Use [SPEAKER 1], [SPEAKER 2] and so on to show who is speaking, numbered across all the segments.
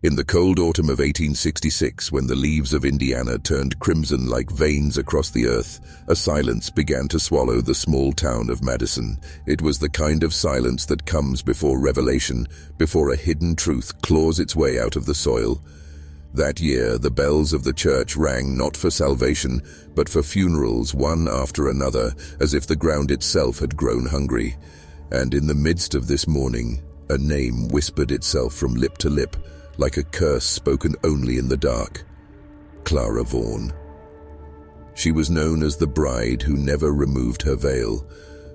[SPEAKER 1] In the cold autumn of 1866, when the leaves of Indiana turned crimson like veins across the earth, a silence began to swallow the small town of Madison. It was the kind of silence that comes before revelation, before a hidden truth claws its way out of the soil. That year, the bells of the church rang not for salvation, but for funerals, one after another, as if the ground itself had grown hungry. And in the midst of this mourning, a name whispered itself from lip to lip, like a curse spoken only in the dark: Clara Vaughan. She was known as the bride who never removed her veil,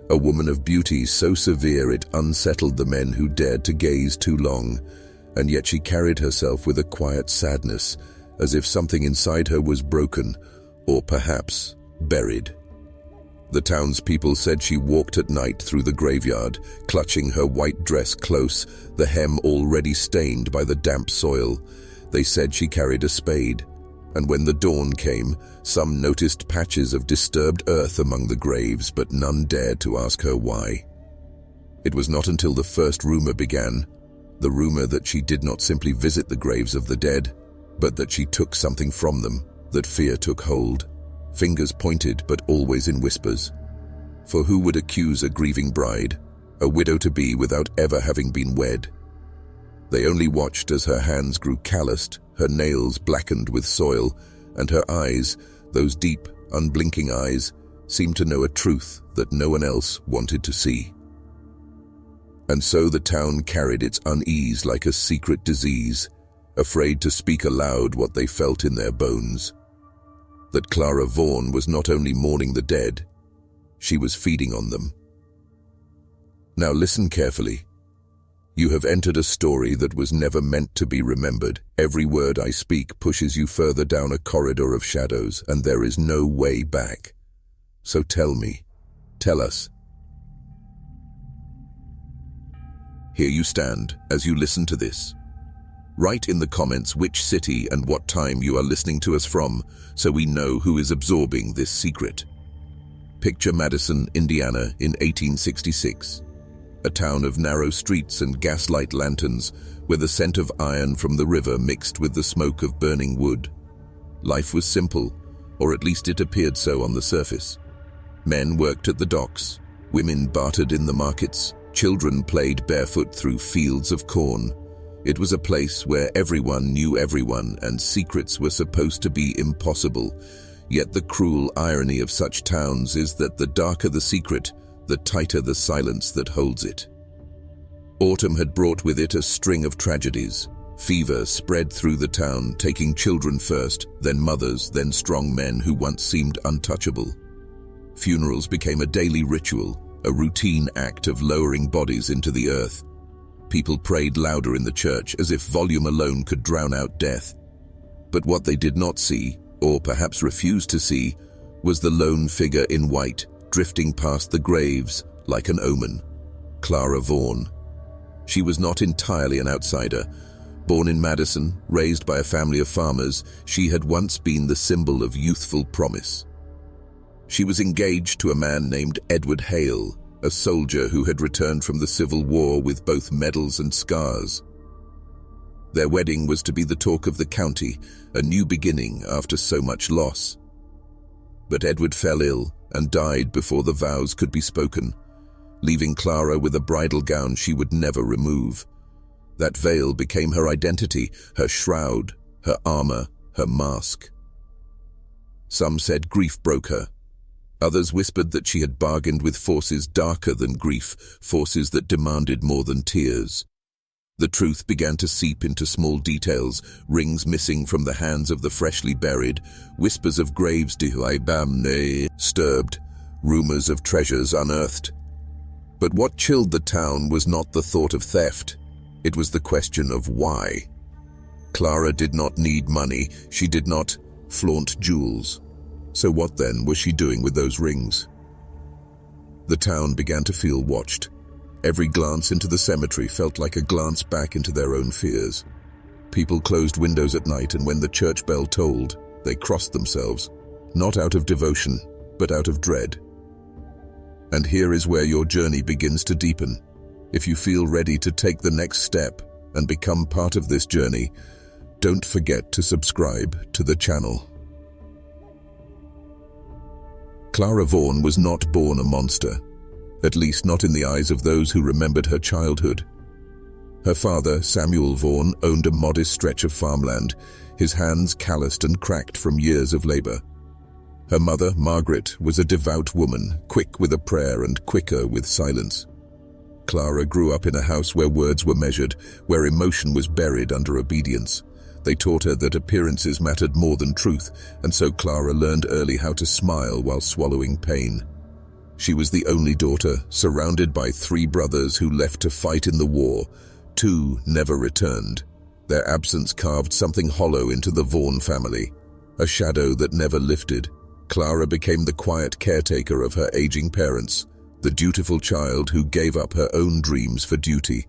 [SPEAKER 1] a woman of beauty so severe it unsettled the men who dared to gaze too long, and yet she carried herself with a quiet sadness, as if something inside her was broken, or perhaps buried. The townspeople said she walked at night through the graveyard, clutching her white dress close, the hem already stained by the damp soil. They said she carried a spade, and when the dawn came, some noticed patches of disturbed earth among the graves, but none dared to ask her why. It was not until the first rumor began, the rumor that she did not simply visit the graves of the dead, but that she took something from them, that fear took hold. Fingers pointed, but always in whispers. For who would accuse a grieving bride, a widow-to-be without ever having been wed? They only watched as her hands grew calloused, her nails blackened with soil, and her eyes, those deep, unblinking eyes, seemed to know a truth that no one else wanted to see. And so the town carried its unease like a secret disease, afraid to speak aloud what they felt in their bones. That Clara Vaughan was not only mourning the dead, she was feeding on them. Now listen carefully. You have entered a story that was never meant to be remembered. Every word I speak pushes you further down a corridor of shadows, and there is no way back. So tell me, tell us. Here you stand as you listen to this. Write in the comments which city and what time you are listening to us from, so we know who is absorbing this secret. Picture Madison, Indiana in 1866. A town of narrow streets and gaslight lanterns, with the scent of iron from the river mixed with the smoke of burning wood. Life was simple, or at least it appeared so on the surface. Men worked at the docks, women bartered in the markets, children played barefoot through fields of corn. It was a place where everyone knew everyone, and secrets were supposed to be impossible. Yet the cruel irony of such towns is that the darker the secret, the tighter the silence that holds it. Autumn had brought with it a string of tragedies. Fever spread through the town, taking children first, then mothers, then strong men who once seemed untouchable. Funerals became a daily ritual, a routine act of lowering bodies into the earth. People prayed louder in the church, as if volume alone could drown out death. But what they did not see, or perhaps refused to see, was the lone figure in white, drifting past the graves like an omen: Clara Vaughan. She was not entirely an outsider. Born in Madison, raised by a family of farmers, she had once been the symbol of youthful promise. She was engaged to a man named Edward Hale, a soldier who had returned from the Civil War with both medals and scars. Their wedding was to be the talk of the county, a new beginning after so much loss. But Edward fell ill and died before the vows could be spoken, leaving Clara with a bridal gown she would never remove. That veil became her identity, her shroud, her armor, her mask. Some said grief broke her. Others whispered that she had bargained with forces darker than grief, forces that demanded more than tears. The truth began to seep into small details: rings missing from the hands of the freshly buried, whispers of graves disturbed, rumors of treasures unearthed. But what chilled the town was not the thought of theft. It was the question of why. Clara did not need money. She did not flaunt jewels. So what then was she doing with those rings? The town began to feel watched. Every glance into the cemetery felt like a glance back into their own fears. People closed windows at night, and when the church bell tolled, they crossed themselves, not out of devotion, but out of dread. And here is where your journey begins to deepen. If you feel ready to take the next step, and become part of this journey, don't forget to subscribe to the channel. Clara Vaughan was not born a monster, at least not in the eyes of those who remembered her childhood. Her father, Samuel Vaughan, owned a modest stretch of farmland, his hands calloused and cracked from years of labor. Her mother, Margaret, was a devout woman, quick with a prayer and quicker with silence. Clara grew up in a house where words were measured, where emotion was buried under obedience. They taught her that appearances mattered more than truth, and so Clara learned early how to smile while swallowing pain. She was the only daughter, surrounded by 3 brothers who left to fight in the war. 2 never returned. Their absence carved something hollow into the Vaughan family, a shadow that never lifted. Clara became the quiet caretaker of her aging parents, the dutiful child who gave up her own dreams for duty.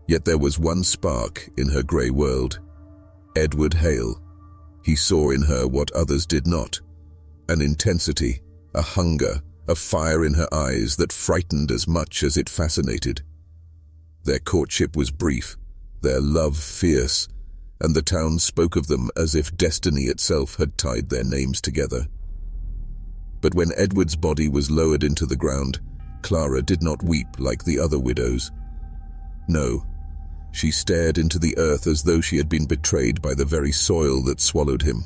[SPEAKER 1] Yet there was one spark in her grey world. Edward Hale. He saw in her what others did not. An intensity, a hunger, a fire in her eyes that frightened as much as it fascinated. Their courtship was brief, their love fierce, and the town spoke of them as if destiny itself had tied their names together. But when Edward's body was lowered into the ground, Clara did not weep like the other widows. No, she stared into the earth as though she had been betrayed by the very soil that swallowed him.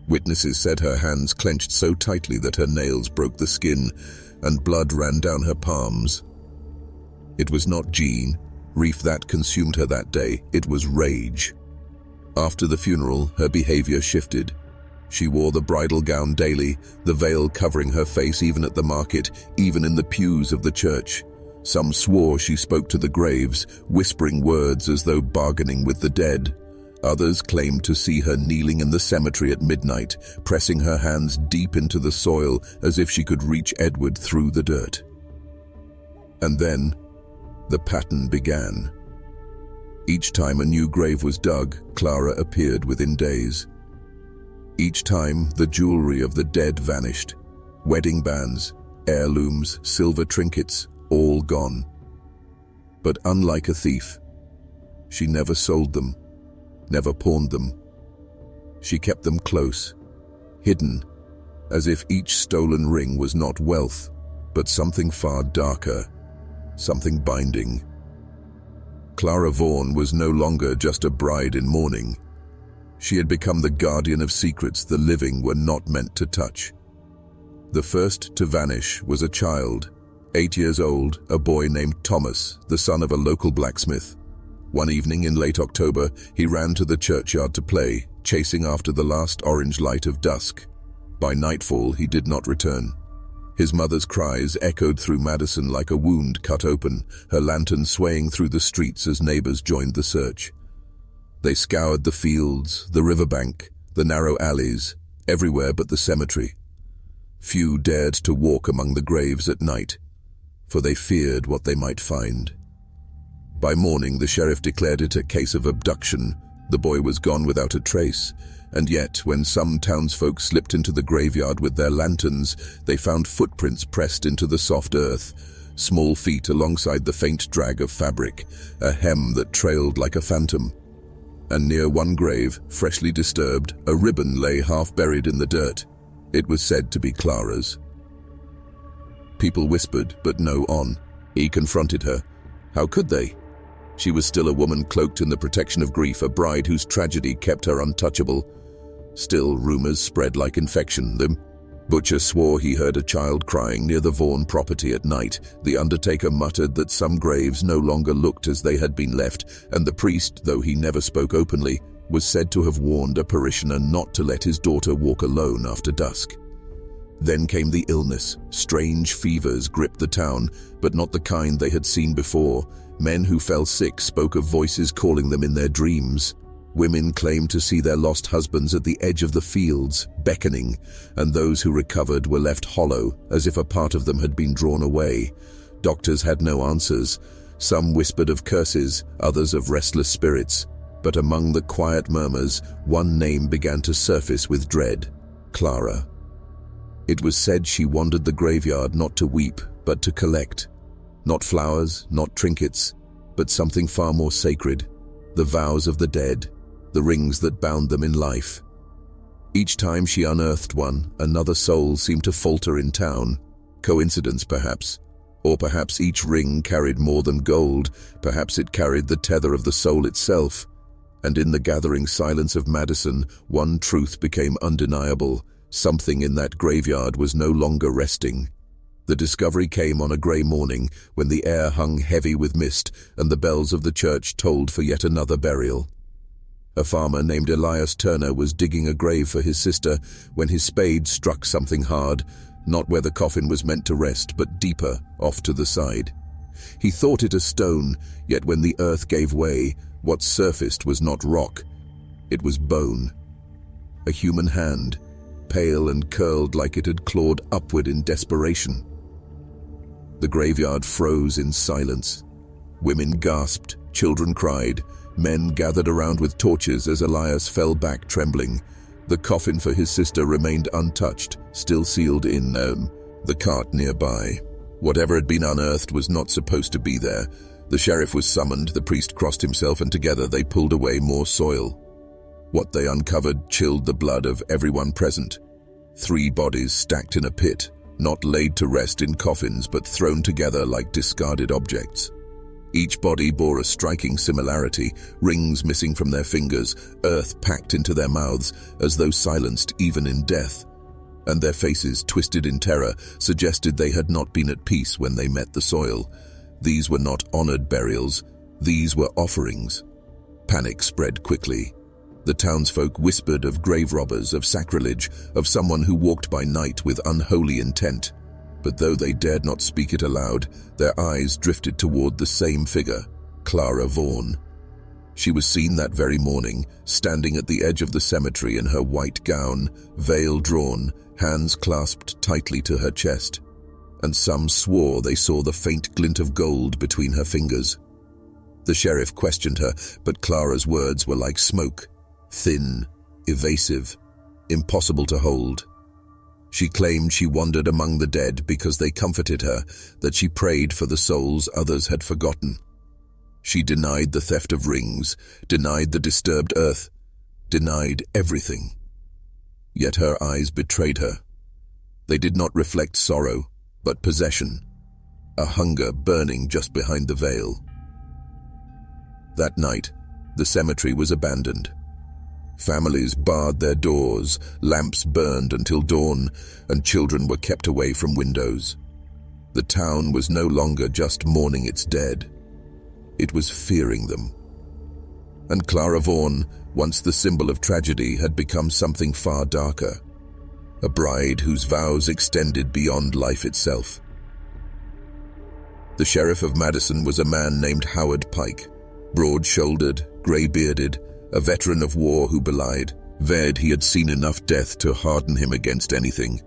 [SPEAKER 1] Witnesses said her hands clenched so tightly that her nails broke the skin, and blood ran down her palms. It was not grief that consumed her that day, it was rage. After the funeral, her behavior shifted. She wore the bridal gown daily, the veil covering her face even at the market, even in the pews of the church. Some swore she spoke to the graves, whispering words as though bargaining with the dead. Others claimed to see her kneeling in the cemetery at midnight, pressing her hands deep into the soil as if she could reach Edward through the dirt. And then, the pattern began. Each time a new grave was dug, Clara appeared within days. Each time, the jewelry of the dead vanished. Wedding bands, heirlooms, silver trinkets, all gone. But unlike a thief, she never sold them, never pawned them. She kept them close, hidden, as if each stolen ring was not wealth, but something far darker, something binding. Clara Vaughan was no longer just a bride in mourning. She had become the guardian of secrets the living were not meant to touch. The first to vanish was a child, 8 years old, a boy named Thomas, the son of a local blacksmith. One evening in late October, he ran to the churchyard to play, chasing after the last orange light of dusk. By nightfall, he did not return. His mother's cries echoed through Madison like a wound cut open, her lantern swaying through the streets as neighbors joined the search. They scoured the fields, the riverbank, the narrow alleys, everywhere but the cemetery. Few dared to walk among the graves at night, for they feared what they might find. By morning, the sheriff declared it a case of abduction. The boy was gone without a trace, and yet, when some townsfolk slipped into the graveyard with their lanterns, they found footprints pressed into the soft earth, small feet alongside the faint drag of fabric, a hem that trailed like a phantom. And near one grave, freshly disturbed, a ribbon lay half buried in the dirt. It was said to be Clara's. People whispered, but no on. He confronted her. How could they? She was still a woman cloaked in the protection of grief, a bride whose tragedy kept her untouchable. Still, rumors spread like infection. The butcher swore he heard a child crying near the Vaughan property at night. The undertaker muttered that some graves no longer looked as they had been left, and the priest, though he never spoke openly, was said to have warned a parishioner not to let his daughter walk alone after dusk. Then came the illness. Strange fevers gripped the town, but not the kind they had seen before. Men who fell sick spoke of voices calling them in their dreams. Women claimed to see their lost husbands at the edge of the fields, beckoning, and those who recovered were left hollow, as if a part of them had been drawn away. Doctors had no answers. Some whispered of curses, others of restless spirits. But among the quiet murmurs, one name began to surface with dread: Clara. It was said she wandered the graveyard not to weep, but to collect. Not flowers, not trinkets, but something far more sacred: the vows of the dead, the rings that bound them in life. Each time she unearthed one, another soul seemed to falter in town. Coincidence, perhaps? Or perhaps each ring carried more than gold, perhaps it carried the tether of the soul itself. And in the gathering silence of Madison, one truth became undeniable: something in that graveyard was no longer resting. The discovery came on a grey morning, when the air hung heavy with mist and the bells of the church tolled for yet another burial. A farmer named Elias Turner was digging a grave for his sister when his spade struck something hard, not where the coffin was meant to rest, but deeper, off to the side. He thought it a stone, yet when the earth gave way, what surfaced was not rock, it was bone. A human hand, pale and curled like it had clawed upward in desperation. The graveyard froze in silence. Women gasped, children cried, men gathered around with torches as Elias fell back trembling. The coffin for his sister remained untouched, still sealed in the cart nearby. Whatever had been unearthed was not supposed to be there. The sheriff was summoned, the priest crossed himself, and together they pulled away more soil. What they uncovered chilled the blood of everyone present. 3 bodies stacked in a pit, not laid to rest in coffins but thrown together like discarded objects. Each body bore a striking similarity: rings missing from their fingers, earth packed into their mouths as though silenced even in death. And their faces, twisted in terror, suggested they had not been at peace when they met the soil. These were not honored burials, these were offerings. Panic spread quickly. The townsfolk whispered of grave robbers, of sacrilege, of someone who walked by night with unholy intent. But though they dared not speak it aloud, their eyes drifted toward the same figure, Clara Vaughan. She was seen that very morning, standing at the edge of the cemetery in her white gown, veil drawn, hands clasped tightly to her chest. And some swore they saw the faint glint of gold between her fingers. The sheriff questioned her, but Clara's words were like smoke, thin, evasive, impossible to hold. She claimed she wandered among the dead because they comforted her, that she prayed for the souls others had forgotten. She denied the theft of rings, denied the disturbed earth, denied everything. Yet her eyes betrayed her. They did not reflect sorrow, but possession, a hunger burning just behind the veil. That night, the cemetery was abandoned. Families barred their doors, lamps burned until dawn, and children were kept away from windows. The town was no longer just mourning its dead. It was fearing them. And Clara Vaughan, once the symbol of tragedy, had become something far darker. A bride whose vows extended beyond life itself. The sheriff of Madison was a man named Howard Pike, broad-shouldered, grey-bearded, a veteran of war who belied he had seen enough death to harden him against anything.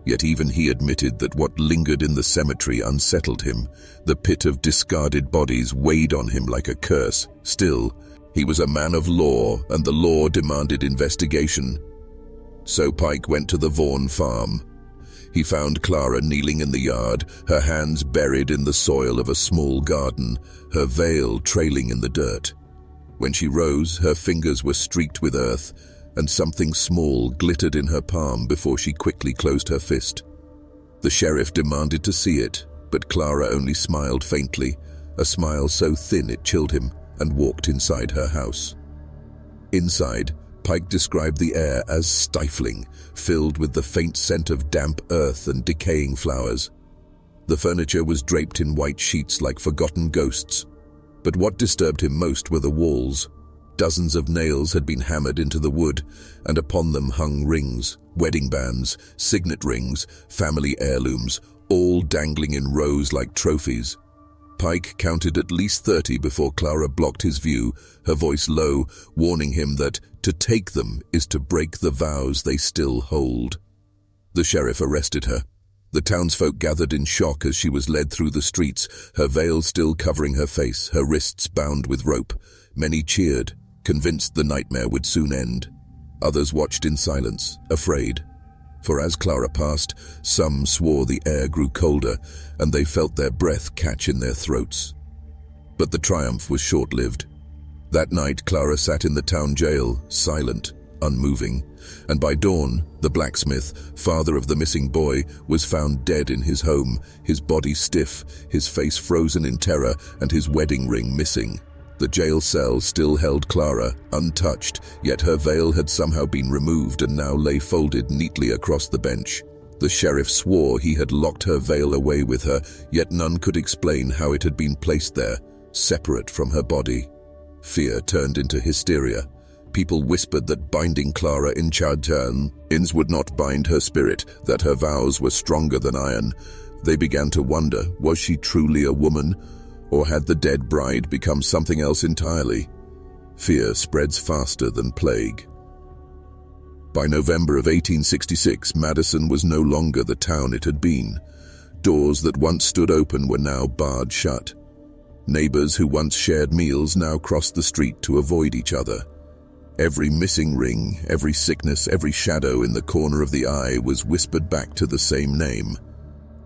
[SPEAKER 1] Yet even he admitted that what lingered in the cemetery unsettled him. The pit of discarded bodies weighed on him like a curse. Still, he was a man of law, and the law demanded investigation. So Pike went to the Vaughan farm. He found Clara kneeling in the yard, her hands buried in the soil of a small garden, her veil trailing in the dirt. When she rose, her fingers were streaked with earth, and something small glittered in her palm before she quickly closed her fist. The sheriff demanded to see it, but Clara only smiled faintly, a smile so thin it chilled him, and walked inside her house. Inside, Pike described the air as stifling, filled with the faint scent of damp earth and decaying flowers. The furniture was draped in white sheets like forgotten ghosts. But what disturbed him most were the walls. Dozens of nails had been hammered into the wood, and upon them hung rings, wedding bands, signet rings, family heirlooms, all dangling in rows like trophies. Pike counted at least 30 before Clara blocked his view, her voice low, warning him that to take them is to break the vows they still hold. The sheriff arrested her. The townsfolk gathered in shock as she was led through the streets, her veil still covering her face, her wrists bound with rope. Many cheered, convinced the nightmare would soon end. Others watched in silence, afraid. For as Clara passed, some swore the air grew colder, and they felt their breath catch in their throats. But the triumph was short-lived. That night, Clara sat in the town jail, silent, unmoving, and by dawn, the blacksmith, father of the missing boy, was found dead in his home, his body stiff, his face frozen in terror, and his wedding ring missing. The jail cell still held Clara, untouched, yet her veil had somehow been removed and now lay folded neatly across the bench. The sheriff swore he had locked her veil away with her, yet none could explain how it had been placed there, separate from her body. Fear turned into hysteria. People whispered that binding Clara in chains would not bind her spirit, that her vows were stronger than iron. They began to wonder, was she truly a woman, or had the dead bride become something else entirely? Fear spreads faster than plague. By November of 1866, Madison was no longer the town it had been. Doors that once stood open were now barred shut. Neighbors who once shared meals now crossed the street to avoid each other. Every missing ring, every sickness, every shadow in the corner of the eye was whispered back to the same name,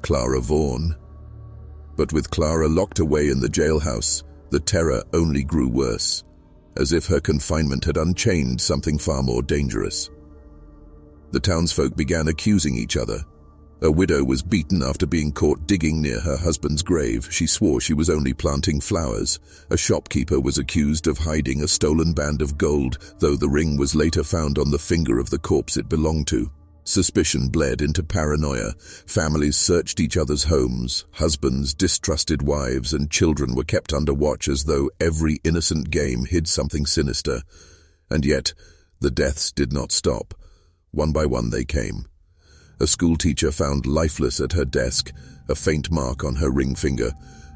[SPEAKER 1] Clara Vaughan. But with Clara locked away in the jailhouse, the terror only grew worse, as if her confinement had unchained something far more dangerous. The townsfolk began accusing each other. A widow was beaten after being caught digging near her husband's grave. She swore she was only planting flowers. A shopkeeper was accused of hiding a stolen band of gold, though the ring was later found on the finger of the corpse it belonged to. Suspicion bled into paranoia. Families searched each other's homes. Husbands distrusted wives, and children were kept under watch as though every innocent game hid something sinister. And yet, the deaths did not stop. One by one they came. A schoolteacher found lifeless at her desk, a faint mark on her ring finger.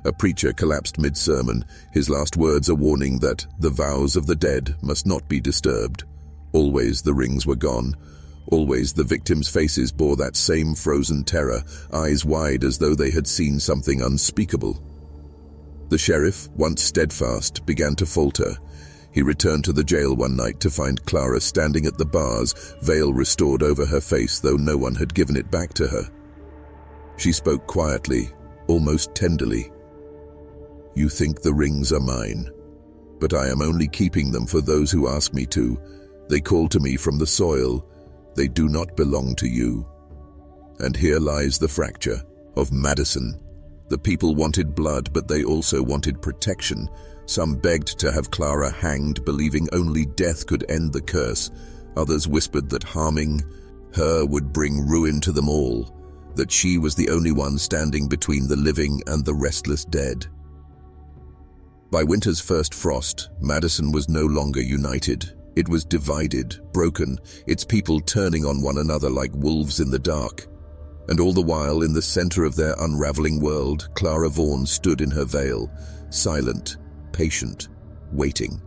[SPEAKER 1] A preacher collapsed mid-sermon, his last words a warning that the vows of the dead must not be disturbed. Always the rings were gone. Always the victims' faces bore that same frozen terror, eyes wide as though they had seen something unspeakable. The sheriff, once steadfast, began to falter. He returned to the jail one night to find Clara standing at the bars, veil restored over her face, though no one had given it back to her. She spoke quietly, almost tenderly. "You think the rings are mine, but I am only keeping them for those who ask me to. They call to me from the soil. They do not belong to you." And here lies the fracture of Madison. The people wanted blood, but they also wanted protection. Some begged to have Clara hanged, believing only death could end the curse. Others whispered that harming her would bring ruin to them all, that she was the only one standing between the living and the restless dead. By winter's first frost, Madison was no longer united. It was divided, broken, its people turning on one another like wolves in the dark. And all the while, in the center of their unraveling world, Clara Vaughan stood in her veil, silent, patient, waiting.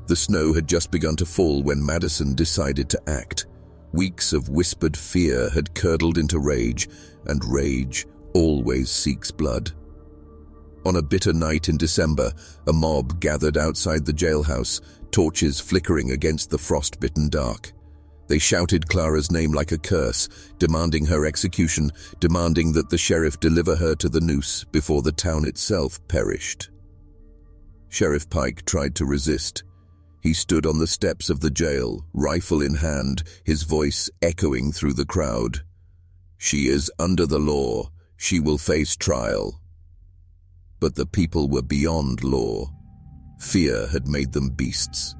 [SPEAKER 1] The snow had just begun to fall when Madison decided to act. Weeks of whispered fear had curdled into rage, and rage always seeks blood. On a bitter night in December, a mob gathered outside the jailhouse, torches flickering against the frost-bitten dark. They shouted Clara's name like a curse, demanding her execution, demanding that the sheriff deliver her to the noose before the town itself perished. Sheriff Pike tried to resist. He stood on the steps of the jail, rifle in hand, his voice echoing through the crowd. "She is under the law. She will face trial." But the people were beyond law. Fear had made them beasts.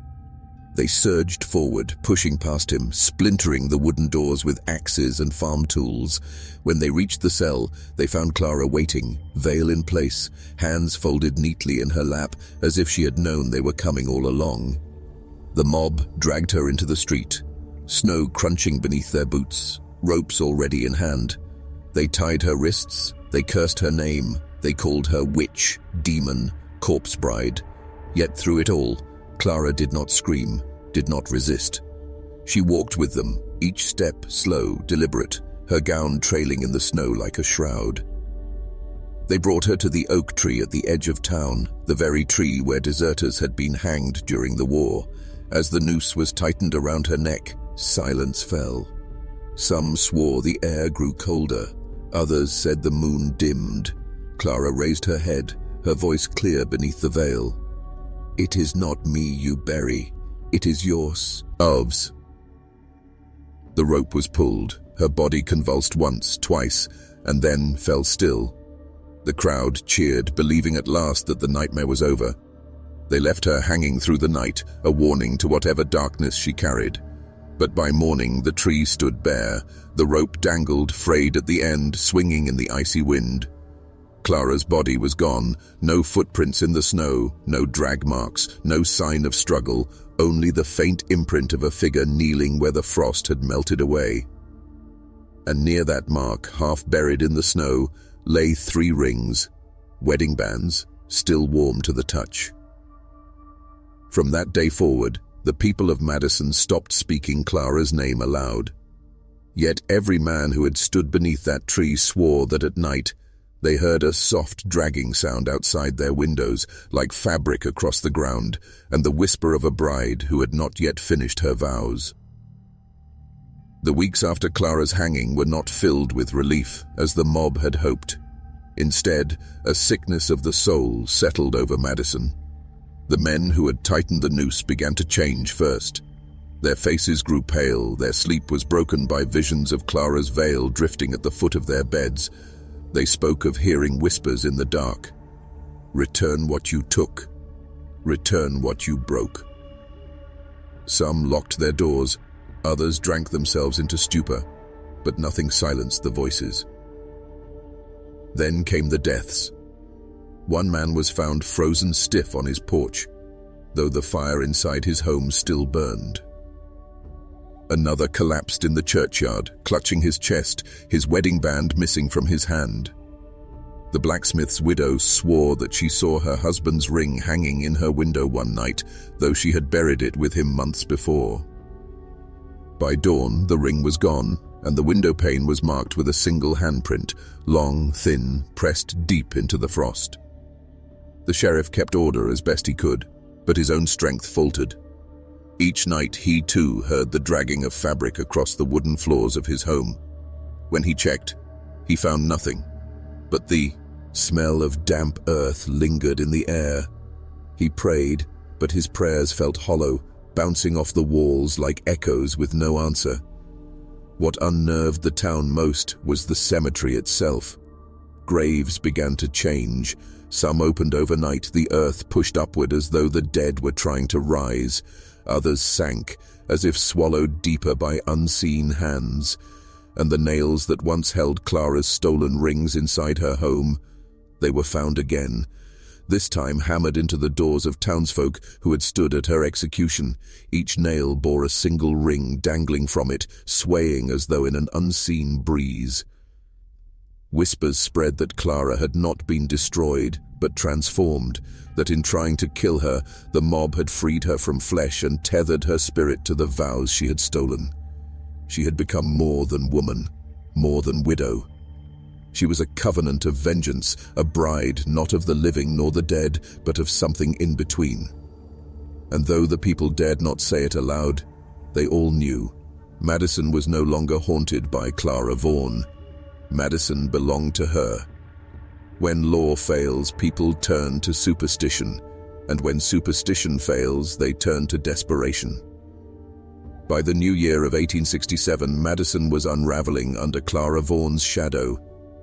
[SPEAKER 1] They surged forward, pushing past him, splintering the wooden doors with axes and farm tools. When they reached the cell, they found Clara waiting, veil in place, hands folded neatly in her lap, as if she had known they were coming all along. The mob dragged her into the street, snow crunching beneath their boots, ropes already in hand. They tied her wrists, they cursed her name, they called her witch, demon, corpse bride. Yet through it all, Clara did not scream, did not resist. She walked with them, each step slow, deliberate, her gown trailing in the snow like a shroud. They brought her to the oak tree at the edge of town, the very tree where deserters had been hanged during the war. As the noose was tightened around her neck, silence fell. Some swore the air grew colder, others said the moon dimmed. Clara raised her head, her voice clear beneath the veil. "It is not me you bury. It is yours. Elves." The rope was pulled. Her body convulsed once, twice, and then fell still. The crowd cheered, believing at last that the nightmare was over. They left her hanging through the night, a warning to whatever darkness she carried. But by morning, the tree stood bare. The rope dangled, frayed at the end, swinging in the icy wind. Clara's body was gone. No footprints in the snow, no drag marks, no sign of struggle, only the faint imprint of a figure kneeling where the frost had melted away. And near that mark, half buried in the snow, lay 3 rings, wedding bands, still warm to the touch. From that day forward, the people of Madison stopped speaking Clara's name aloud. Yet every man who had stood beneath that tree swore that at night they heard a soft dragging sound outside their windows, like fabric across the ground, and the whisper of a bride who had not yet finished her vows. The weeks after Clara's hanging were not filled with relief, as the mob had hoped. Instead, a sickness of the soul settled over Madison. The men who had tightened the noose began to change first. Their faces grew pale, their sleep was broken by visions of Clara's veil drifting at the foot of their beds. They spoke of hearing whispers in the dark. "Return what you took. Return what you broke." Some locked their doors, others drank themselves into stupor, but nothing silenced the voices. Then came the deaths. One man was found frozen stiff on his porch, though the fire inside his home still burned. Another collapsed in the churchyard, clutching his chest, his wedding band missing from his hand. The blacksmith's widow swore that she saw her husband's ring hanging in her window one night, though she had buried it with him months before. By dawn, the ring was gone, and the window pane was marked with a single handprint, long, thin, pressed deep into the frost. The sheriff kept order as best he could, but his own strength faltered. Each night he too heard the dragging of fabric across the wooden floors of his home. When he checked, he found nothing, but the smell of damp earth lingered in the air. He prayed, but his prayers felt hollow, bouncing off the walls like echoes with no answer. What unnerved the town most was the cemetery itself. Graves began to change. Some opened overnight, the earth pushed upward as though the dead were trying to rise. Others sank, as if swallowed deeper by unseen hands. And the nails that once held Clara's stolen rings inside her home, they were found again, this time hammered into the doors of townsfolk who had stood at her execution. Each nail bore a single ring dangling from it, swaying as though in an unseen breeze. Whispers spread that Clara had not been destroyed, but transformed, that in trying to kill her, the mob had freed her from flesh and tethered her spirit to the vows she had stolen. She had become more than woman, more than widow. She was a covenant of vengeance, a bride not of the living nor the dead, but of something in between. And though the people dared not say it aloud, they all knew. Madison was no longer haunted by Clara Vaughan. Madison belonged to her. When law fails, people turn to superstition, and when superstition fails, they turn to desperation. By the new year of 1867, Madison was unraveling under Clara Vaughan's shadow.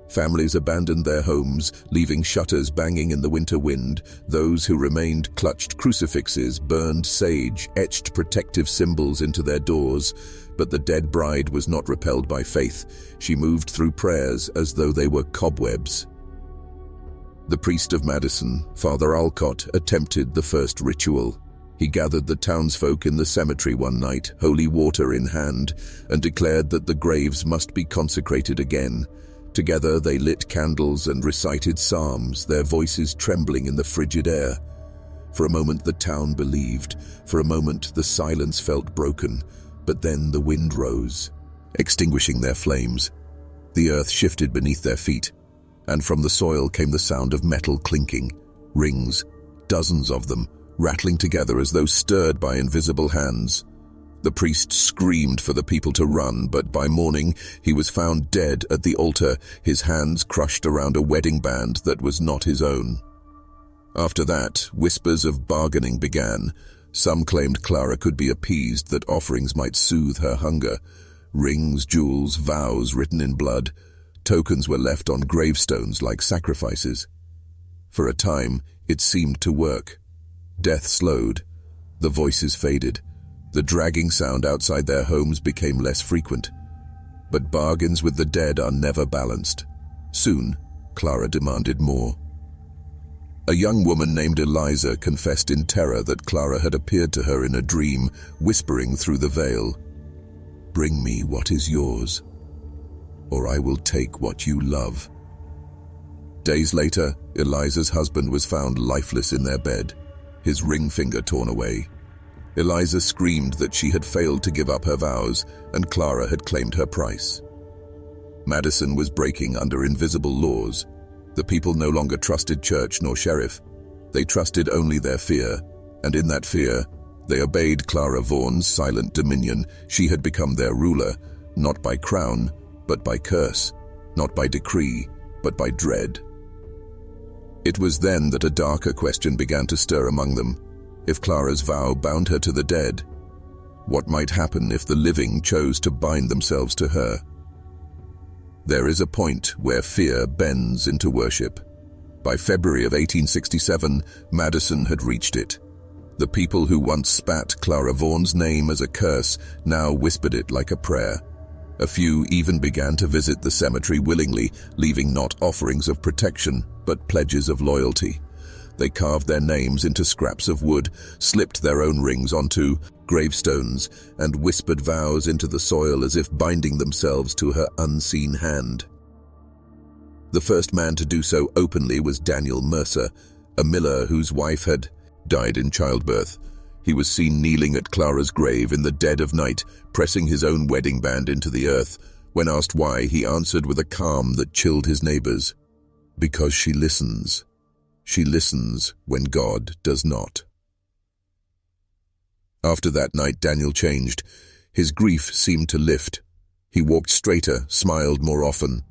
[SPEAKER 1] Families abandoned their homes, leaving shutters banging in the winter wind. Those who remained clutched crucifixes, burned sage, etched protective symbols into their doors. But the dead bride was not repelled by faith. She moved through prayers as though they were cobwebs. The priest of Madison, Father Alcott, attempted the first ritual. He gathered the townsfolk in the cemetery one night, holy water in hand, and declared that the graves must be consecrated again. Together they lit candles and recited psalms, their voices trembling in the frigid air. For a moment the town believed. For a moment the silence felt broken. But then the wind rose, extinguishing their flames. The earth shifted beneath their feet, and from the soil came the sound of metal clinking, rings, dozens of them, rattling together as though stirred by invisible hands. The priest screamed for the people to run, but by morning he was found dead at the altar, his hands crushed around a wedding band that was not his own. After that, whispers of bargaining began. Some claimed Clara could be appeased, that offerings might soothe her hunger. Rings, jewels, vows written in blood. Tokens were left on gravestones like sacrifices. For a time, it seemed to work. Death slowed. The voices faded. The dragging sound outside their homes became less frequent. But bargains with the dead are never balanced. Soon, Clara demanded more. A young woman named Eliza confessed in terror that Clara had appeared to her in a dream, whispering through the veil, "Bring me what is yours, or I will take what you love." Days later, Eliza's husband was found lifeless in their bed, his ring finger torn away. Eliza screamed that she had failed to give up her vows, and Clara had claimed her price. Madison was breaking under invisible laws. The people no longer trusted church nor sheriff. They trusted only their fear, and in that fear, they obeyed Clara Vaughan's silent dominion. She had become their ruler, not by crown, but by curse, not by decree, but by dread. It was then that a darker question began to stir among them. If Clara's vow bound her to the dead, what might happen if the living chose to bind themselves to her? There is a point where fear bends into worship. By February of 1867, Madison had reached it. The people who once spat Clara Vaughan's name as a curse now whispered it like a prayer. A few even began to visit the cemetery willingly, leaving not offerings of protection, but pledges of loyalty. They carved their names into scraps of wood, slipped their own rings onto gravestones, and whispered vows into the soil as if binding themselves to her unseen hand. The first man to do so openly was Daniel Mercer, a miller whose wife had died in childbirth. He was seen kneeling at Clara's grave in the dead of night, pressing his own wedding band into the earth. When asked why, he answered with a calm that chilled his neighbors, "Because she listens. She listens when God does not." After that night, Daniel changed. His grief seemed to lift. He walked straighter, smiled more often.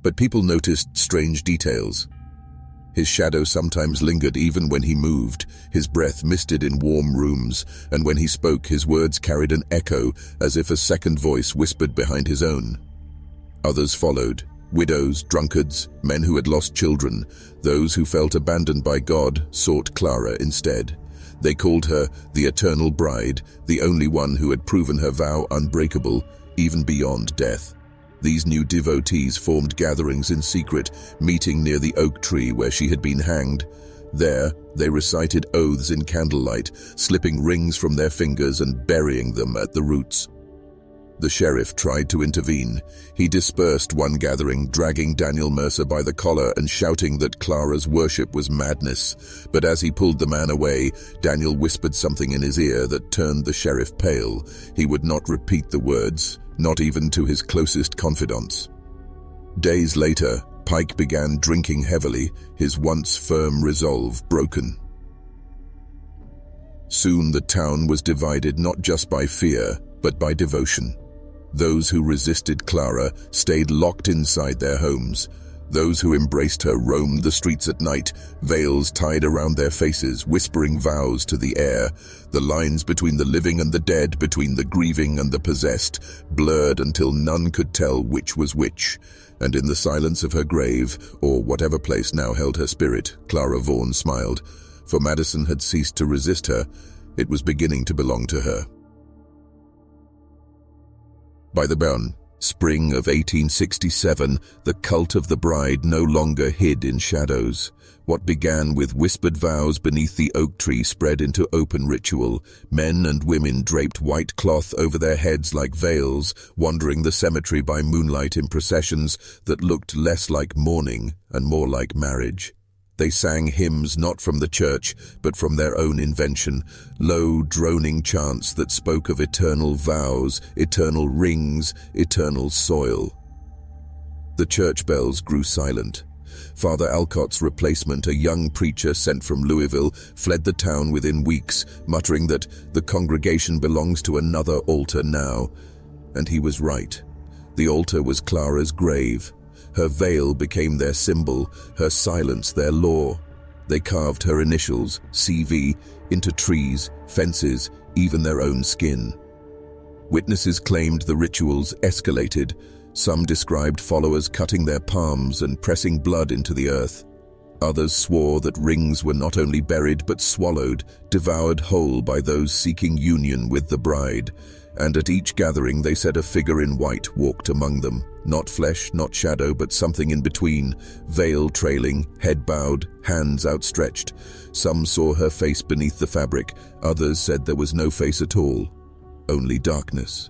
[SPEAKER 1] But people noticed strange details. His shadow sometimes lingered even when he moved, his breath misted in warm rooms, and when he spoke, his words carried an echo, as if a second voice whispered behind his own. Others followed. Widows, drunkards, men who had lost children, those who felt abandoned by God sought Clara instead. They called her the Eternal Bride, the only one who had proven her vow unbreakable, even beyond death. These new devotees formed gatherings in secret, meeting near the oak tree where she had been hanged. There, they recited oaths in candlelight, slipping rings from their fingers and burying them at the roots. The sheriff tried to intervene. He dispersed one gathering, dragging Daniel Mercer by the collar and shouting that Clara's worship was madness. But as he pulled the man away, Daniel whispered something in his ear that turned the sheriff pale. He would not repeat the words, not even to his closest confidants. Days later, Pike began drinking heavily, his once firm resolve broken. Soon the town was divided not just by fear, but by devotion. Those who resisted Clara stayed locked inside their homes. Those who embraced her roamed the streets at night, veils tied around their faces, whispering vows to the air. The lines between the living and the dead, between the grieving and the possessed, blurred until none could tell which was which. And in the silence of her grave, or whatever place now held her spirit, Clara Vaughan smiled. For Madison had ceased to resist her. It was beginning to belong to her. By the spring of 1867, the cult of the bride no longer hid in shadows. What began with whispered vows beneath the oak tree spread into open ritual. Men and women draped white cloth over their heads like veils, wandering the cemetery by moonlight in processions that looked less like mourning and more like marriage. They sang hymns not from the church, but from their own invention, low, droning chants that spoke of eternal vows, eternal rings, eternal soil. The church bells grew silent. Father Alcott's replacement, a young preacher sent from Louisville, fled the town within weeks, muttering that the congregation belongs to another altar now. And he was right. The altar was Clara's grave. Her veil became their symbol, her silence their law. They carved her initials, CV, into trees, fences, even their own skin. Witnesses claimed the rituals escalated. Some described followers cutting their palms and pressing blood into the earth. Others swore that rings were not only buried but swallowed, devoured whole by those seeking union with the bride. And at each gathering they said a figure in white walked among them. Not flesh, not shadow, but something in between, veil trailing, head bowed, hands outstretched. Some saw her face beneath the fabric, others said there was no face at all, only darkness.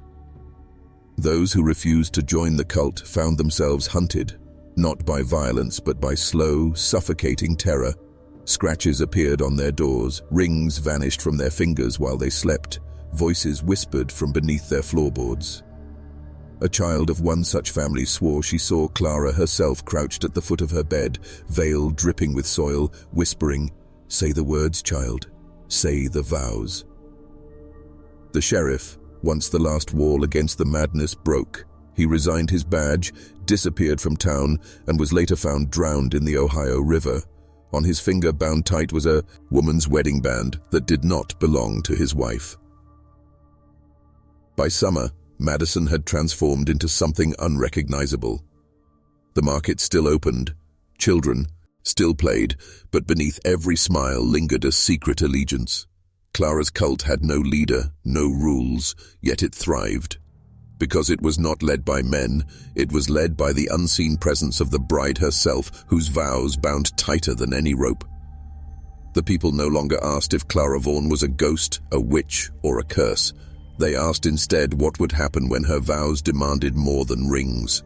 [SPEAKER 1] Those who refused to join the cult found themselves hunted, not by violence but by slow, suffocating terror. Scratches appeared on their doors, rings vanished from their fingers while they slept, voices whispered from beneath their floorboards. A child of one such family swore she saw Clara herself crouched at the foot of her bed, veil dripping with soil, whispering, "Say the words, child. Say the vows." The sheriff, once the last wall against the madness broke, he resigned his badge, disappeared from town, and was later found drowned in the Ohio River. On his finger, bound tight, was a woman's wedding band that did not belong to his wife. By summer, Madison had transformed into something unrecognizable. The market still opened, children still played, but beneath every smile lingered a secret allegiance. Clara's cult had no leader, no rules, yet it thrived. Because it was not led by men, it was led by the unseen presence of the bride herself, whose vows bound tighter than any rope. The people no longer asked if Clara Vaughan was a ghost, a witch, or a curse. They asked instead what would happen when her vows demanded more than rings.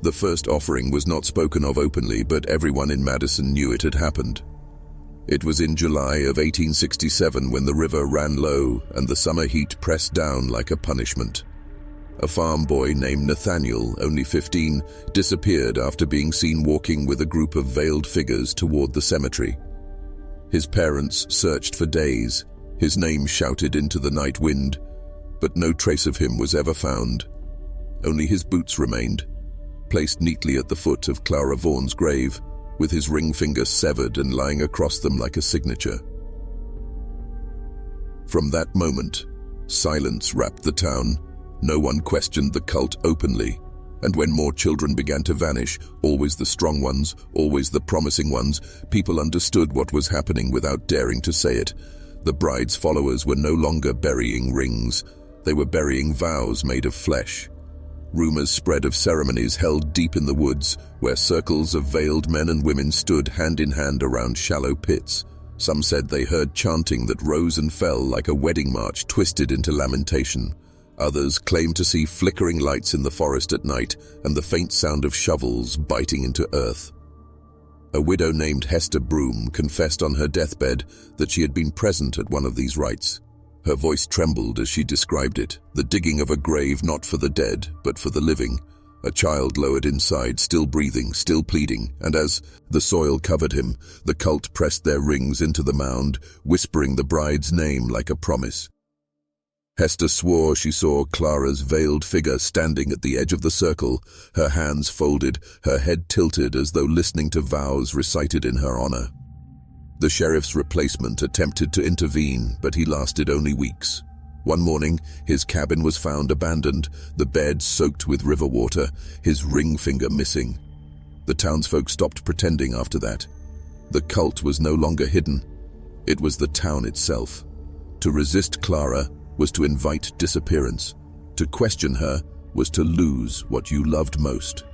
[SPEAKER 1] The first offering was not spoken of openly, but everyone in Madison knew it had happened. It was in July of 1867 when the river ran low and the summer heat pressed down like a punishment. A farm boy named Nathaniel, only 15, disappeared after being seen walking with a group of veiled figures toward the cemetery. His parents searched for days, his name shouted into the night wind, but no trace of him was ever found. Only his boots remained, placed neatly at the foot of Clara Vaughan's grave, with his ring finger severed and lying across them like a signature. From that moment, silence wrapped the town. No one questioned the cult openly, and when more children began to vanish, always the strong ones, always the promising ones, people understood what was happening without daring to say it. The bride's followers were no longer burying rings. They were burying vows made of flesh. Rumors spread of ceremonies held deep in the woods, where circles of veiled men and women stood hand in hand around shallow pits. Some said they heard chanting that rose and fell like a wedding march twisted into lamentation. Others claimed to see flickering lights in the forest at night and the faint sound of shovels biting into earth. A widow named Hester Broom confessed on her deathbed that she had been present at one of these rites. Her voice trembled as she described it, the digging of a grave not for the dead, but for the living. A child lowered inside, still breathing, still pleading, and as the soil covered him, the cult pressed their rings into the mound, whispering the bride's name like a promise. Hester swore she saw Clara's veiled figure standing at the edge of the circle, her hands folded, her head tilted as though listening to vows recited in her honor. The sheriff's replacement attempted to intervene, but he lasted only weeks. One morning, his cabin was found abandoned, the bed soaked with river water, his ring finger missing. The townsfolk stopped pretending after that. The cult was no longer hidden. It was the town itself. To resist Clara was to invite disappearance. To question her was to lose what you loved most.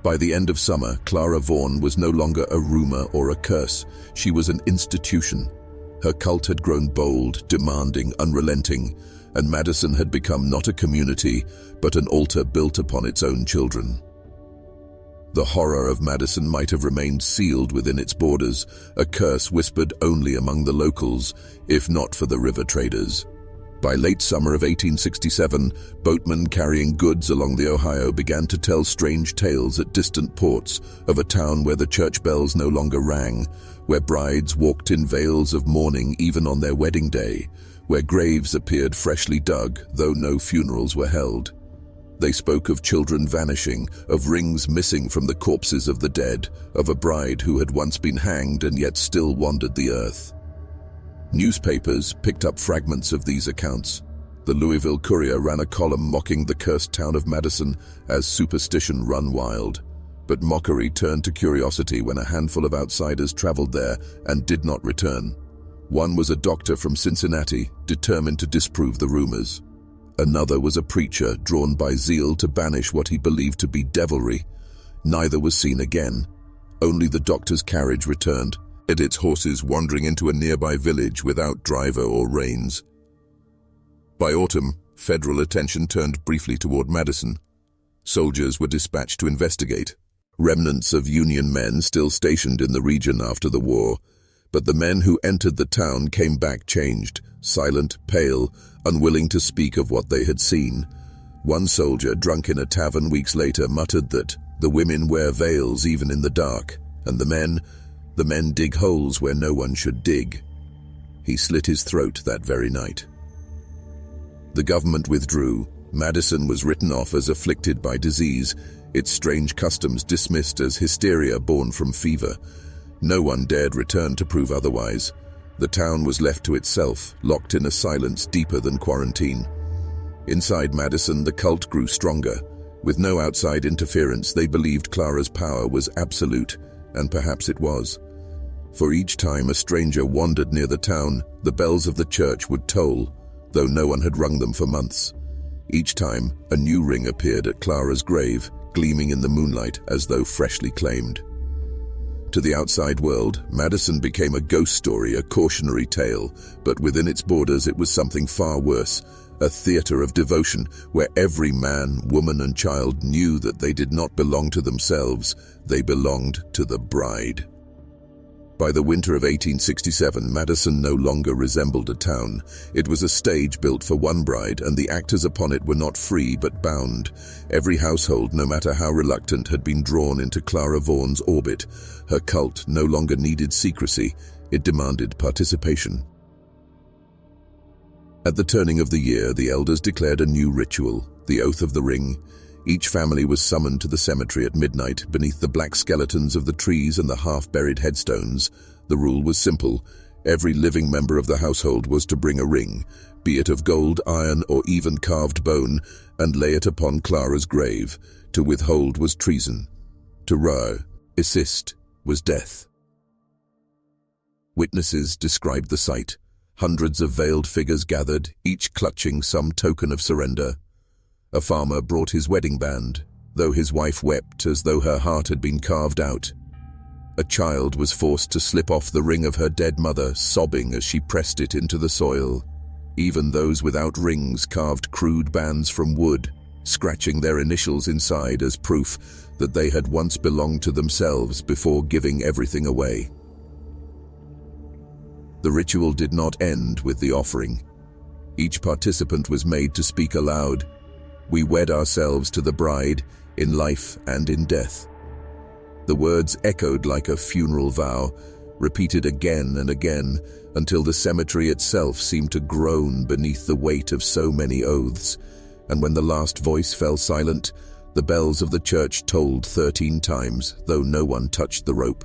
[SPEAKER 1] By the end of summer, Clara Vaughan was no longer a rumor or a curse. She was an institution. Her cult had grown bold, demanding, unrelenting, and Madison had become not a community, but an altar built upon its own children. The horror of Madison might have remained sealed within its borders, a curse whispered only among the locals, if not for the river traders. By late summer of 1867, boatmen carrying goods along the Ohio began to tell strange tales at distant ports of a town where the church bells no longer rang, where brides walked in veils of mourning even on their wedding day, where graves appeared freshly dug, though no funerals were held. They spoke of children vanishing, of rings missing from the corpses of the dead, of a bride who had once been hanged and yet still wandered the earth. Newspapers picked up fragments of these accounts. The Louisville Courier ran a column mocking the cursed town of Madison as superstition run wild. But mockery turned to curiosity when a handful of outsiders traveled there and did not return. One was a doctor from Cincinnati, determined to disprove the rumors. Another was a preacher drawn by zeal to banish what he believed to be devilry. Neither was seen again. Only the doctor's carriage returned, and its horses wandering into a nearby village without driver or reins. By autumn, federal attention turned briefly toward Madison. Soldiers were dispatched to investigate. Remnants of Union men still stationed in the region after the war, but the men who entered the town came back changed, silent, pale, unwilling to speak of what they had seen. One soldier, drunk in a tavern weeks later, muttered that the women wear veils even in the dark, and the men dig holes where no one should dig. He slit his throat that very night. The government withdrew. Madison was written off as afflicted by disease, its strange customs dismissed as hysteria born from fever. No one dared return to prove otherwise. The town was left to itself, locked in a silence deeper than quarantine. Inside Madison, the cult grew stronger. With no outside interference, they believed Clara's power was absolute, and perhaps it was. For each time a stranger wandered near the town, the bells of the church would toll, though no one had rung them for months. Each time, a new ring appeared at Clara's grave, gleaming in the moonlight as though freshly claimed. To the outside world, Madison became a ghost story, a cautionary tale, but within its borders it was something far worse, a theater of devotion where every man, woman and child knew that they did not belong to themselves, they belonged to the bride. By the winter of 1867, Madison no longer resembled a town. It was a stage built for one bride, and the actors upon it were not free but bound. Every household, no matter how reluctant, had been drawn into Clara Vaughan's orbit. Her cult no longer needed secrecy, it demanded participation. At the turning of the year, the elders declared a new ritual, the Oath of the Ring. Each family was summoned to the cemetery at midnight beneath the black skeletons of the trees and the half-buried headstones. The rule was simple. Every living member of the household was to bring a ring, be it of gold, iron, or even carved bone, and lay it upon Clara's grave. To withhold was treason. To assist was death. Witnesses described the sight. Hundreds of veiled figures gathered, each clutching some token of surrender. A farmer brought his wedding band, though his wife wept as though her heart had been carved out. A child was forced to slip off the ring of her dead mother, sobbing as she pressed it into the soil. Even those without rings carved crude bands from wood, scratching their initials inside as proof that they had once belonged to themselves before giving everything away. The ritual did not end with the offering. Each participant was made to speak aloud. We wed ourselves to the bride, in life and in death. The words echoed like a funeral vow, repeated again and again, until the cemetery itself seemed to groan beneath the weight of so many oaths. And when the last voice fell silent, the bells of the church tolled 13 times, though no one touched the rope.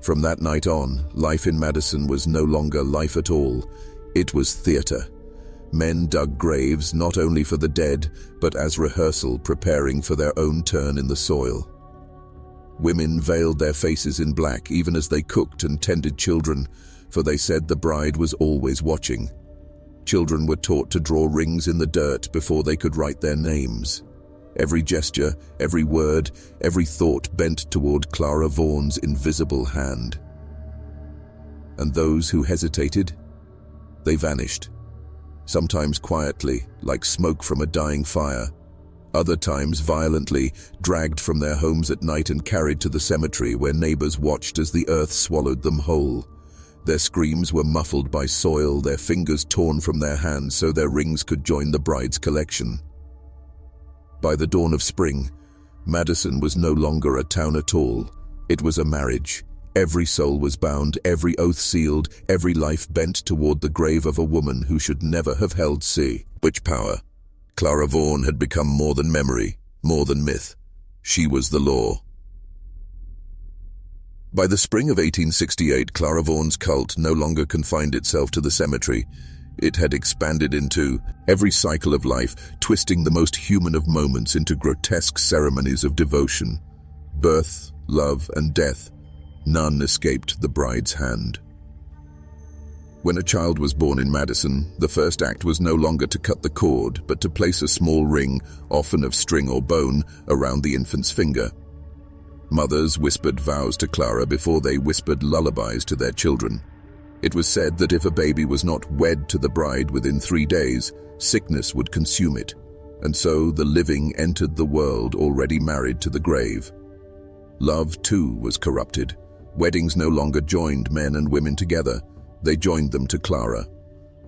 [SPEAKER 1] From that night on, life in Madison was no longer life at all. It was theater. Men dug graves not only for the dead, but as rehearsal, preparing for their own turn in the soil. Women veiled their faces in black even as they cooked and tended children, for they said the bride was always watching. Children were taught to draw rings in the dirt before they could write their names. Every gesture, every word, every thought bent toward Clara Vaughan's invisible hand. And those who hesitated, they vanished. Sometimes quietly, like smoke from a dying fire. Other times violently, dragged from their homes at night and carried to the cemetery where neighbors watched as the earth swallowed them whole. Their screams were muffled by soil, their fingers torn from their hands so their rings could join the bride's collection. By the dawn of spring, Madison was no longer a town at all. It was a marriage. Every soul was bound, every oath sealed, every life bent toward the grave of a woman who should never have held which power? Clara Vaughan had become more than memory, more than myth. She was the law. By the spring of 1868, Clara Vaughan's cult no longer confined itself to the cemetery. It had expanded into every cycle of life, twisting the most human of moments into grotesque ceremonies of devotion. Birth, love, and death, none escaped the bride's hand. When a child was born in Madison, the first act was no longer to cut the cord, but to place a small ring, often of string or bone, around the infant's finger. Mothers whispered vows to Clara before they whispered lullabies to their children. It was said that if a baby was not wed to the bride within 3 days, sickness would consume it, and so the living entered the world already married to the grave. Love, too, was corrupted. Weddings no longer joined men and women together. They joined them to Clara.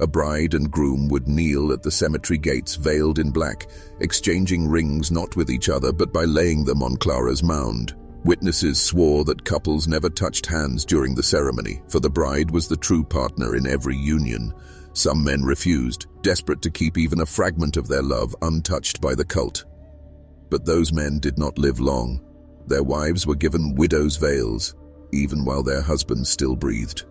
[SPEAKER 1] A bride and groom would kneel at the cemetery gates veiled in black, exchanging rings not with each other but by laying them on Clara's mound. Witnesses swore that couples never touched hands during the ceremony, for the bride was the true partner in every union. Some men refused, desperate to keep even a fragment of their love untouched by the cult. But those men did not live long. Their wives were given widow's veils, even while their husbands still breathed.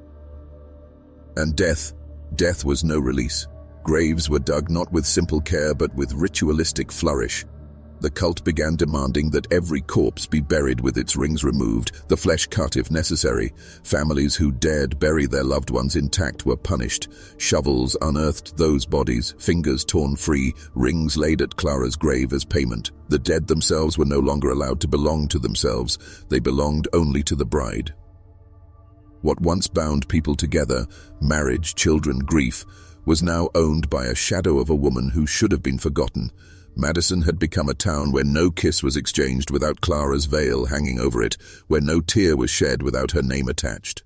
[SPEAKER 1] And death was no release. Graves were dug not with simple care but with ritualistic flourish. The cult began demanding that every corpse be buried with its rings removed, the flesh cut if necessary. Families who dared bury their loved ones intact were punished. Shovels unearthed those bodies, fingers torn free, rings laid at Clara's grave as payment. The dead themselves were no longer allowed to belong to themselves. They belonged only to the bride. What once bound people together, marriage, children, grief, was now owned by a shadow of a woman who should have been forgotten. Madison had become a town where no kiss was exchanged without Clara's veil hanging over it, where no tear was shed without her name attached.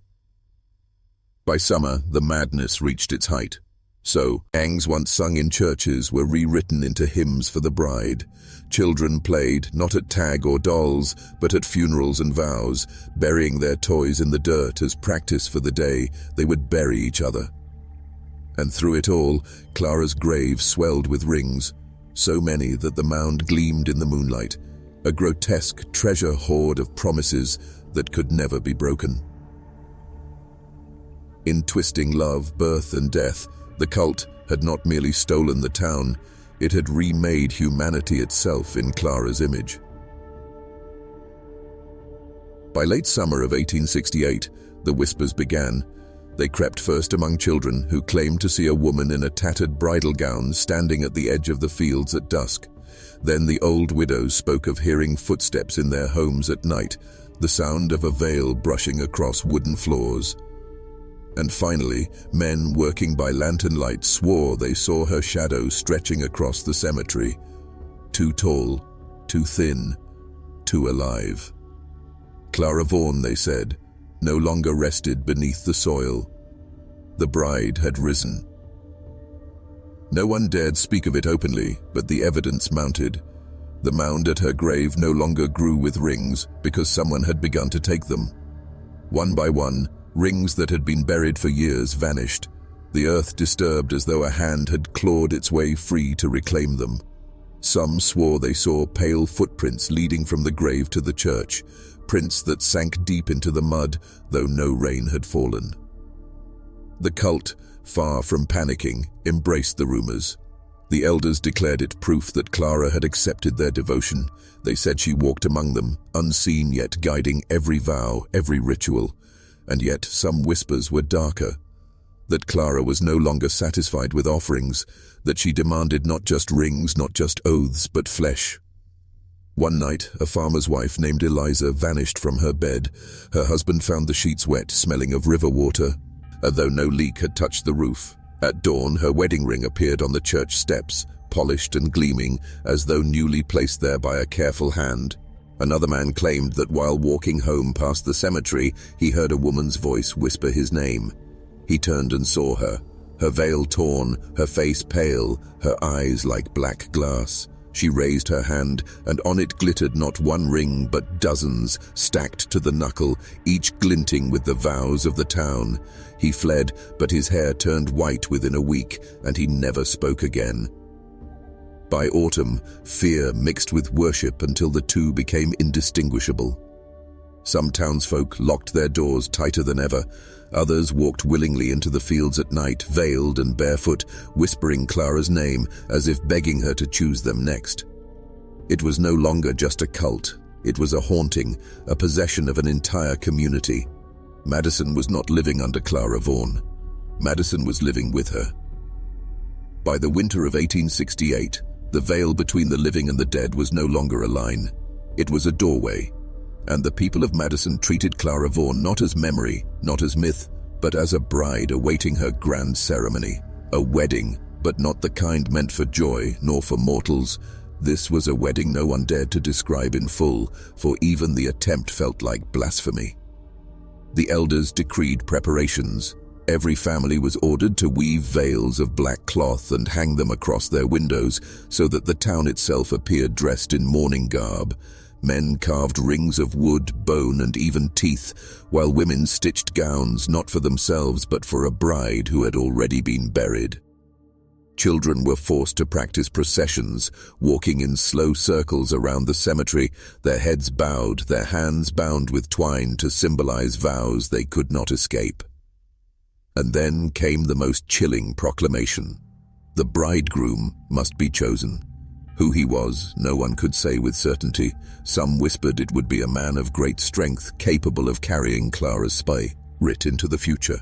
[SPEAKER 1] By summer, the madness reached its height. So, songs once sung in churches were rewritten into hymns for the bride. Children played, not at tag or dolls, but at funerals and vows, burying their toys in the dirt as practice for the day they would bury each other. And through it all, Clara's grave swelled with rings, so many that the mound gleamed in the moonlight, a grotesque treasure hoard of promises that could never be broken. In twisting love, birth, and death, the cult had not merely stolen the town, it had remade humanity itself in Clara's image. By late summer of 1868, the whispers began. They crept first among children who claimed to see a woman in a tattered bridal gown standing at the edge of the fields at dusk. Then the old widows spoke of hearing footsteps in their homes at night, the sound of a veil brushing across wooden floors. And finally, men working by lantern light swore they saw her shadow stretching across the cemetery. Too tall, too thin, too alive. Clara Vaughan, they said, no longer rested beneath the soil. The bride had risen. No one dared speak of it openly, but the evidence mounted. The mound at her grave no longer grew with rings because someone had begun to take them. One by one, rings that had been buried for years vanished, the earth disturbed as though a hand had clawed its way free to reclaim them. Some swore they saw pale footprints leading from the grave to the church, prints that sank deep into the mud, though no rain had fallen. The cult, far from panicking, embraced the rumors. The elders declared it proof that Clara had accepted their devotion. They said she walked among them, unseen yet guiding every vow, every ritual. And yet some whispers were darker, that Clara was no longer satisfied with offerings, that she demanded not just rings, not just oaths, but flesh. One night, a farmer's wife named Eliza vanished from her bed. Her husband found the sheets wet, smelling of river water, although no leak had touched the roof. At dawn, her wedding ring appeared on the church steps, polished and gleaming, as though newly placed there by a careful hand. Another man claimed that while walking home past the cemetery, he heard a woman's voice whisper his name. He turned and saw her, her veil torn, her face pale, her eyes like black glass. She raised her hand, and on it glittered not one ring, but dozens, stacked to the knuckle, each glinting with the vows of the town. He fled, but his hair turned white within a week, and he never spoke again. By autumn, fear mixed with worship until the two became indistinguishable. Some townsfolk locked their doors tighter than ever. Others walked willingly into the fields at night, veiled and barefoot, whispering Clara's name as if begging her to choose them next. It was no longer just a cult. It was a haunting, a possession of an entire community. Madison was not living under Clara Vaughan. Madison was living with her. By the winter of 1868, the veil between the living and the dead was no longer a line. It was a doorway. And the people of Madison treated Clara Vaughan not as memory, not as myth, but as a bride awaiting her grand ceremony. A wedding, but not the kind meant for joy, nor for mortals. This was a wedding no one dared to describe in full, for even the attempt felt like blasphemy. The elders decreed preparations. Every family was ordered to weave veils of black cloth and hang them across their windows so that the town itself appeared dressed in mourning garb. Men carved rings of wood, bone, and even teeth, while women stitched gowns not for themselves but for a bride who had already been buried. Children were forced to practice processions, walking in slow circles around the cemetery, their heads bowed, their hands bound with twine to symbolize vows they could not escape. And then came the most chilling proclamation. The bridegroom must be chosen. Who he was, no one could say with certainty. Some whispered it would be a man of great strength, capable of carrying Clara's spirit into the future.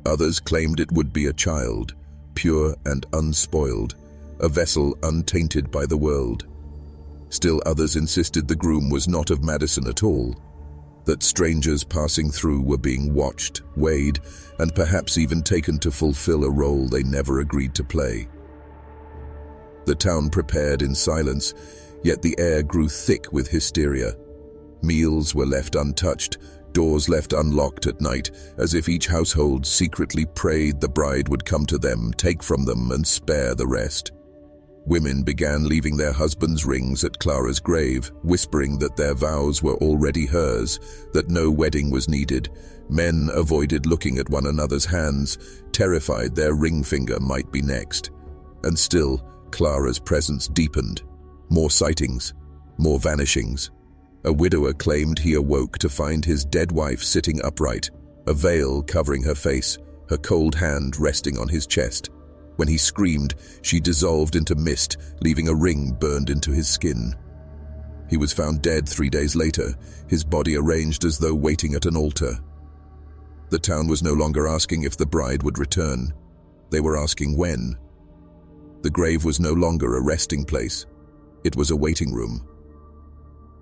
[SPEAKER 1] Others claimed it would be a child, pure and unspoiled, a vessel untainted by the world. Still others insisted the groom was not of Madison at all, that strangers passing through were being watched, weighed, and perhaps even taken to fulfill a role they never agreed to play. The town prepared in silence, yet the air grew thick with hysteria. Meals were left untouched, doors left unlocked at night, as if each household secretly prayed the bride would come to them, take from them, and spare the rest. Women began leaving their husbands' rings at Clara's grave, whispering that their vows were already hers, that no wedding was needed. Men avoided looking at one another's hands, terrified their ring finger might be next. And still, Clara's presence deepened. More sightings, more vanishings. A widower claimed he awoke to find his dead wife sitting upright, a veil covering her face, her cold hand resting on his chest. When he screamed, she dissolved into mist, leaving a ring burned into his skin. He was found dead 3 days later, his body arranged as though waiting at an altar. The town was no longer asking if the bride would return. They were asking when. The grave was no longer a resting place. It was a waiting room.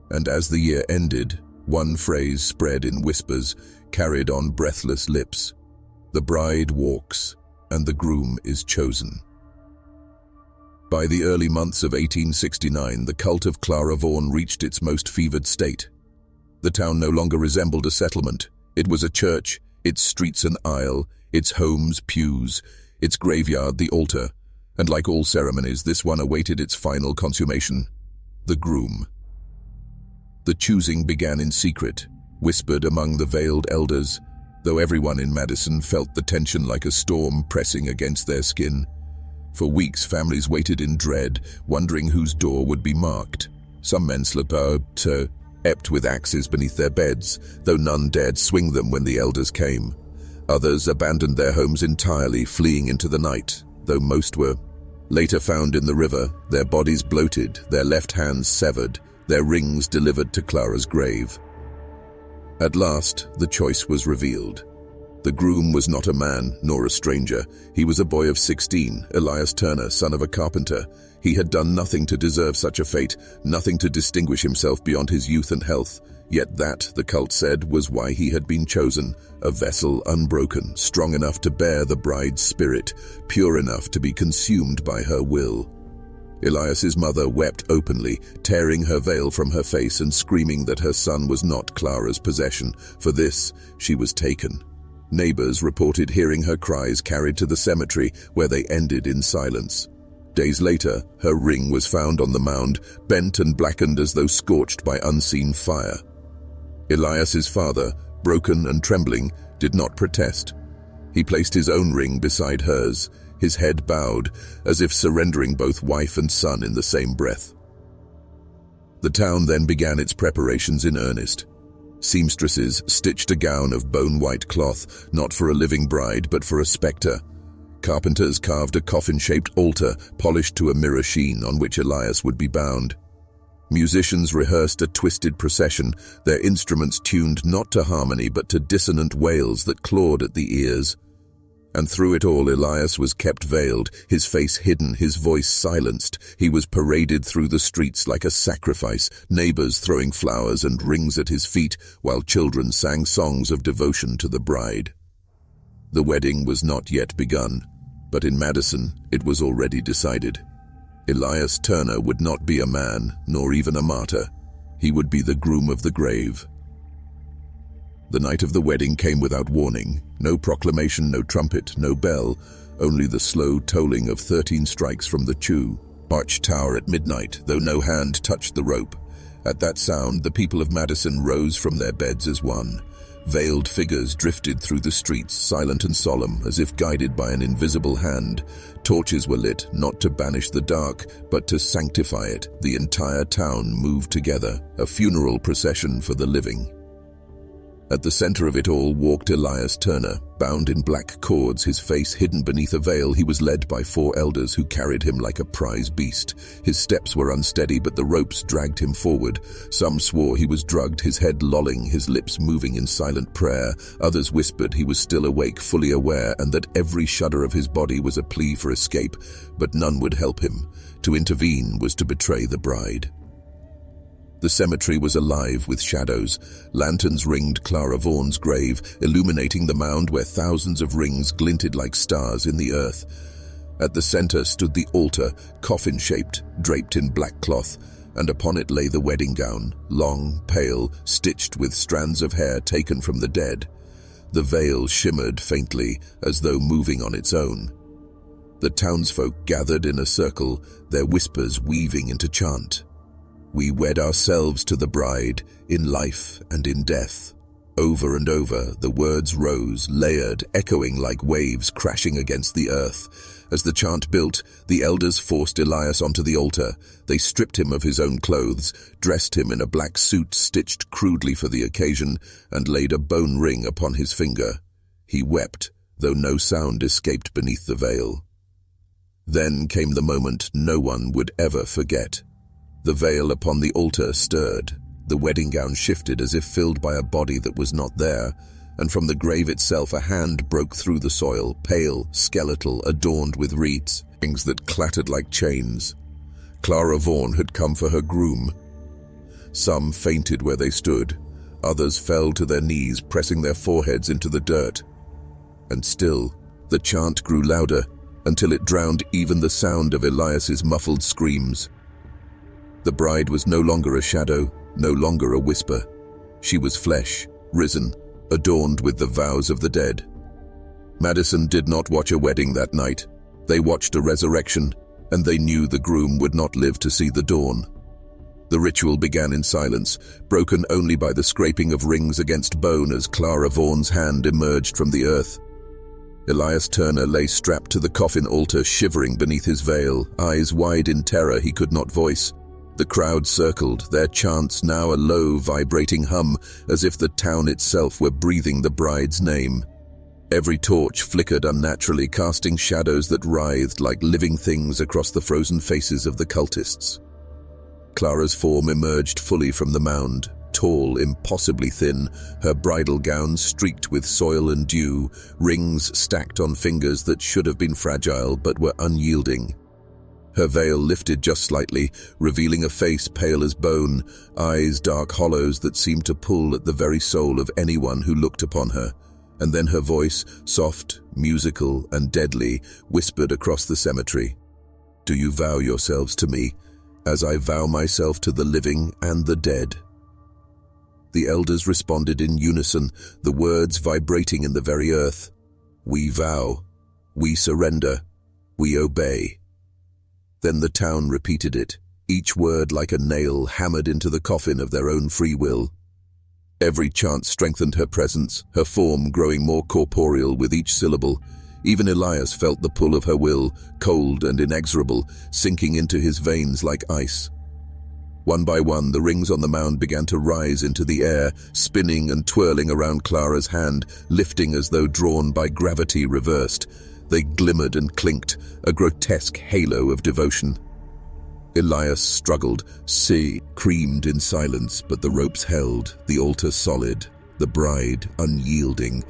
[SPEAKER 1] And as the year ended, one phrase spread in whispers, carried on breathless lips. The bride walks, and the groom is chosen. By the early months of 1869, the cult of Clara Vaughan reached its most fevered state. The town no longer resembled a settlement. It was a church, its streets an aisle, its homes pews, its graveyard the altar. And like all ceremonies, this one awaited its final consummation. The groom. The choosing began in secret, whispered among the veiled elders, though everyone in Madison felt the tension like a storm pressing against their skin. For weeks, families waited in dread, wondering whose door would be marked. Some men slept ept with axes beneath their beds, though none dared swing them when the elders came. Others abandoned their homes entirely, fleeing into the night, though most were later found in the river, their bodies bloated, their left hands severed, their rings delivered to Clara's grave. At last, the choice was revealed. The groom was not a man, nor a stranger. He was a boy of 16, Elias Turner, son of a carpenter. He had done nothing to deserve such a fate, nothing to distinguish himself beyond his youth and health. Yet that, the cult said, was why he had been chosen, a vessel unbroken, strong enough to bear the bride's spirit, pure enough to be consumed by her will. Elias's mother wept openly, tearing her veil from her face and screaming that her son was not Clara's possession. For this, she was taken. Neighbors reported hearing her cries carried to the cemetery, where they ended in silence. Days later, her ring was found on the mound, bent and blackened as though scorched by unseen fire. Elias's father, broken and trembling, did not protest. He placed his own ring beside hers, his head bowed, as if surrendering both wife and son in the same breath. The town then began its preparations in earnest. Seamstresses stitched a gown of bone-white cloth, not for a living bride, but for a spectre. Carpenters carved a coffin-shaped altar, polished to a mirror sheen on which Elias would be bound. Musicians rehearsed a twisted procession, their instruments tuned not to harmony but to dissonant wails that clawed at the ears. And through it all, Elias was kept veiled, his face hidden, his voice silenced. He was paraded through the streets like a sacrifice, neighbors throwing flowers and rings at his feet, while children sang songs of devotion to the bride. The wedding was not yet begun, but in Madison it was already decided. Elias Turner would not be a man, nor even a martyr. He would be the groom of the grave. The night of the wedding came without warning. No proclamation, no trumpet, no bell, only the slow tolling of 13 strikes from the church tower at midnight, though no hand touched the rope. At that sound, the people of Madison rose from their beds as one. Veiled figures drifted through the streets, silent and solemn, as if guided by an invisible hand. Torches were lit, not to banish the dark, but to sanctify it. The entire town moved together, a funeral procession for the living. At the center of it all walked Elias Turner, bound in black cords, his face hidden beneath a veil. He was led by 4 elders who carried him like a prize beast. His steps were unsteady, but the ropes dragged him forward. Some swore he was drugged, his head lolling, his lips moving in silent prayer. Others whispered he was still awake, fully aware, and that every shudder of his body was a plea for escape, but none would help him. To intervene was to betray the bride. The cemetery was alive with shadows. Lanterns ringed Clara Vaughan's grave, illuminating the mound where thousands of rings glinted like stars in the earth. At the center stood the altar, coffin-shaped, draped in black cloth, and upon it lay the wedding gown, long, pale, stitched with strands of hair taken from the dead. The veil shimmered faintly, as though moving on its own. The townsfolk gathered in a circle, their whispers weaving into chant. "We wed ourselves to the bride, in life and in death." Over and over, the words rose, layered, echoing like waves crashing against the earth. As the chant built, the elders forced Elias onto the altar. They stripped him of his own clothes, dressed him in a black suit stitched crudely for the occasion, and laid a bone ring upon his finger. He wept, though no sound escaped beneath the veil. Then came the moment no one would ever forget. The veil upon the altar stirred. The wedding gown shifted as if filled by a body that was not there, and from the grave itself a hand broke through the soil, pale, skeletal, adorned with wreaths, rings that clattered like chains. Clara Vaughan had come for her groom. Some fainted where they stood. Others fell to their knees, pressing their foreheads into the dirt. And still, the chant grew louder, until it drowned even the sound of Elias's muffled screams. The bride was no longer a shadow, no longer a whisper. She was flesh, risen, adorned with the vows of the dead. Madison did not watch a wedding that night. They watched a resurrection, and they knew the groom would not live to see the dawn. The ritual began in silence, broken only by the scraping of rings against bone as Clara Vaughan's hand emerged from the earth. Elias Turner lay strapped to the coffin altar, shivering beneath his veil, eyes wide in terror he could not voice. The crowd circled, their chants now a low, vibrating hum, as if the town itself were breathing the bride's name. Every torch flickered unnaturally, casting shadows that writhed like living things across the frozen faces of the cultists. Clara's form emerged fully from the mound, tall, impossibly thin, her bridal gown streaked with soil and dew, rings stacked on fingers that should have been fragile but were unyielding. Her veil lifted just slightly, revealing a face pale as bone, eyes dark hollows that seemed to pull at the very soul of anyone who looked upon her. And then her voice, soft, musical, and deadly, whispered across the cemetery. "Do you vow yourselves to me, as I vow myself to the living and the dead?" The elders responded in unison, the words vibrating in the very earth. "We vow, we surrender, we obey." Then the town repeated it, each word like a nail hammered into the coffin of their own free will. Every chant strengthened her presence, her form growing more corporeal with each syllable. Even Elias felt the pull of her will, cold and inexorable, sinking into his veins like ice. One by one, the rings on the mound began to rise into the air, spinning and twirling around Clara's hand, lifting as though drawn by gravity reversed. They glimmered and clinked, a grotesque halo of devotion. Elias struggled, creamed in silence, but the ropes held, the altar solid, the bride unyielding,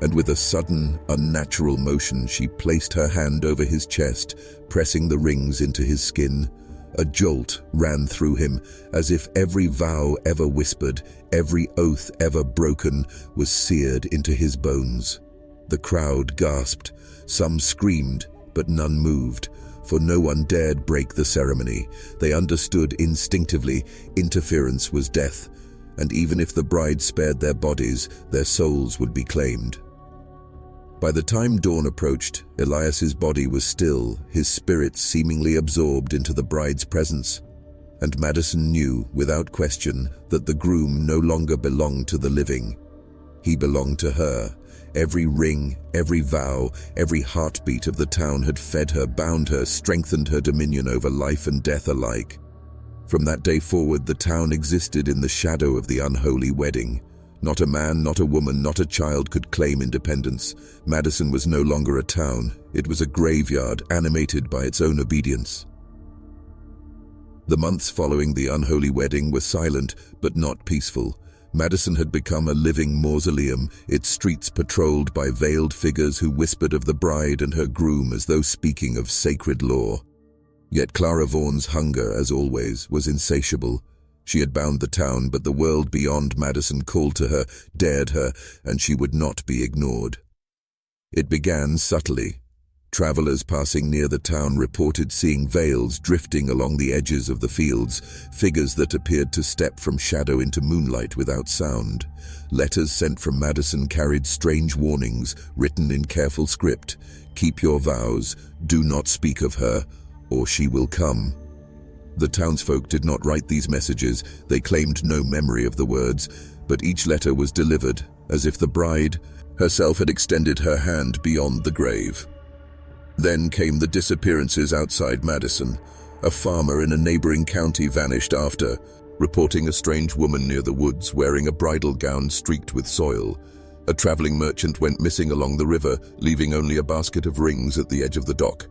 [SPEAKER 1] and with a sudden, unnatural motion she placed her hand over his chest, pressing the rings into his skin. A jolt ran through him, as if every vow ever whispered, every oath ever broken, was seared into his bones. The crowd gasped. Some screamed, but none moved, for no one dared break the ceremony. They understood instinctively interference was death, and even if the bride spared their bodies, their souls would be claimed. By the time dawn approached, Elias's body was still, his spirit seemingly absorbed into the bride's presence. And Madison knew, without question, that the groom no longer belonged to the living. He belonged to her. Every ring, every vow, every heartbeat of the town had fed her, bound her, strengthened her dominion over life and death alike. From that day forward, the town existed in the shadow of the unholy wedding. Not a man, not a woman, not a child could claim independence. Madison was no longer a town. It was a graveyard animated by its own obedience. The months following the unholy wedding were silent, but not peaceful. Madison had become a living mausoleum, its streets patrolled by veiled figures who whispered of the bride and her groom as though speaking of sacred law. Yet Clara Vaughan's hunger, as always, was insatiable. She had bound the town, but the world beyond Madison called to her, dared her, and she would not be ignored. It began subtly. Travelers passing near the town reported seeing veils drifting along the edges of the fields, figures that appeared to step from shadow into moonlight without sound. Letters sent from Madison carried strange warnings, written in careful script. Keep your vows, do not speak of her, or she will come. The townsfolk did not write these messages. They claimed no memory of the words, but each letter was delivered, as if the bride herself had extended her hand beyond the grave. Then came the disappearances outside Madison. A farmer in a neighboring county vanished after, reporting a strange woman near the woods wearing a bridal gown streaked with soil. A traveling merchant went missing along the river, leaving only a basket of rings at the edge of the dock.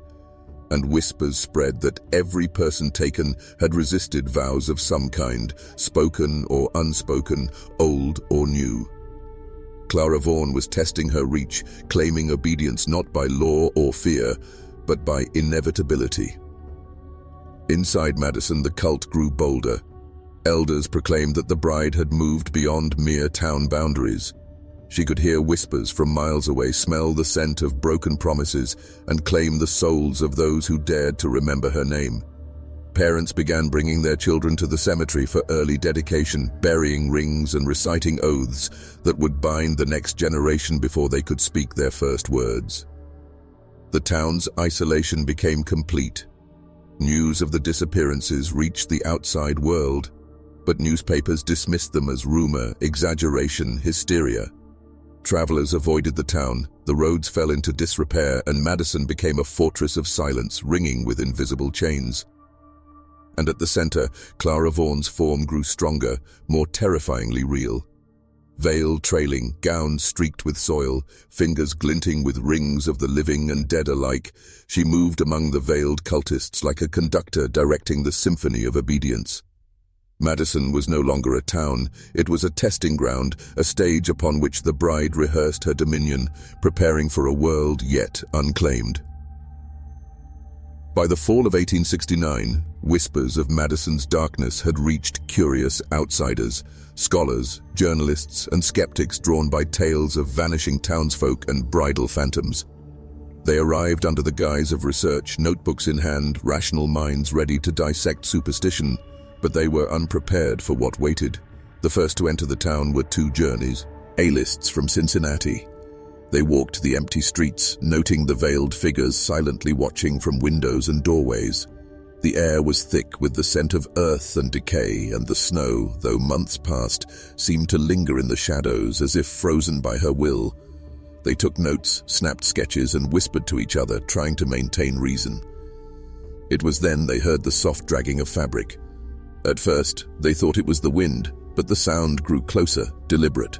[SPEAKER 1] And whispers spread that every person taken had resisted vows of some kind, spoken or unspoken, old or new. Clara Vaughan was testing her reach, claiming obedience not by law or fear, but by inevitability. Inside Madison, the cult grew bolder. Elders proclaimed that the bride had moved beyond mere town boundaries. She could hear whispers from miles away, smell the scent of broken promises, and claim the souls of those who dared to remember her name. Parents began bringing their children to the cemetery for early dedication, burying rings and reciting oaths that would bind the next generation before they could speak their first words. The town's isolation became complete. News of the disappearances reached the outside world, but newspapers dismissed them as rumor, exaggeration, hysteria. Travelers avoided the town, the roads fell into disrepair, and Madison became a fortress of silence, ringing with invisible chains. And at the center, Clara Vaughan's form grew stronger, more terrifyingly real. Veil trailing, gown streaked with soil, fingers glinting with rings of the living and dead alike, she moved among the veiled cultists like a conductor directing the symphony of obedience. Madison was no longer a town, it was a testing ground, a stage upon which the bride rehearsed her dominion, preparing for a world yet unclaimed. By the fall of 1869, whispers of Madison's darkness had reached curious outsiders, scholars, journalists, and skeptics drawn by tales of vanishing townsfolk and bridal phantoms. They arrived under the guise of research, notebooks in hand, rational minds ready to dissect superstition, but they were unprepared for what waited. The first to enter the town were two journeys, A-lists from Cincinnati. They walked the empty streets, noting the veiled figures silently watching from windows and doorways. The air was thick with the scent of earth and decay, and the snow, though months passed, seemed to linger in the shadows as if frozen by her will. They took notes, snapped sketches, and whispered to each other, trying to maintain reason. It was then they heard the soft dragging of fabric. At first, they thought it was the wind, but the sound grew closer, deliberate.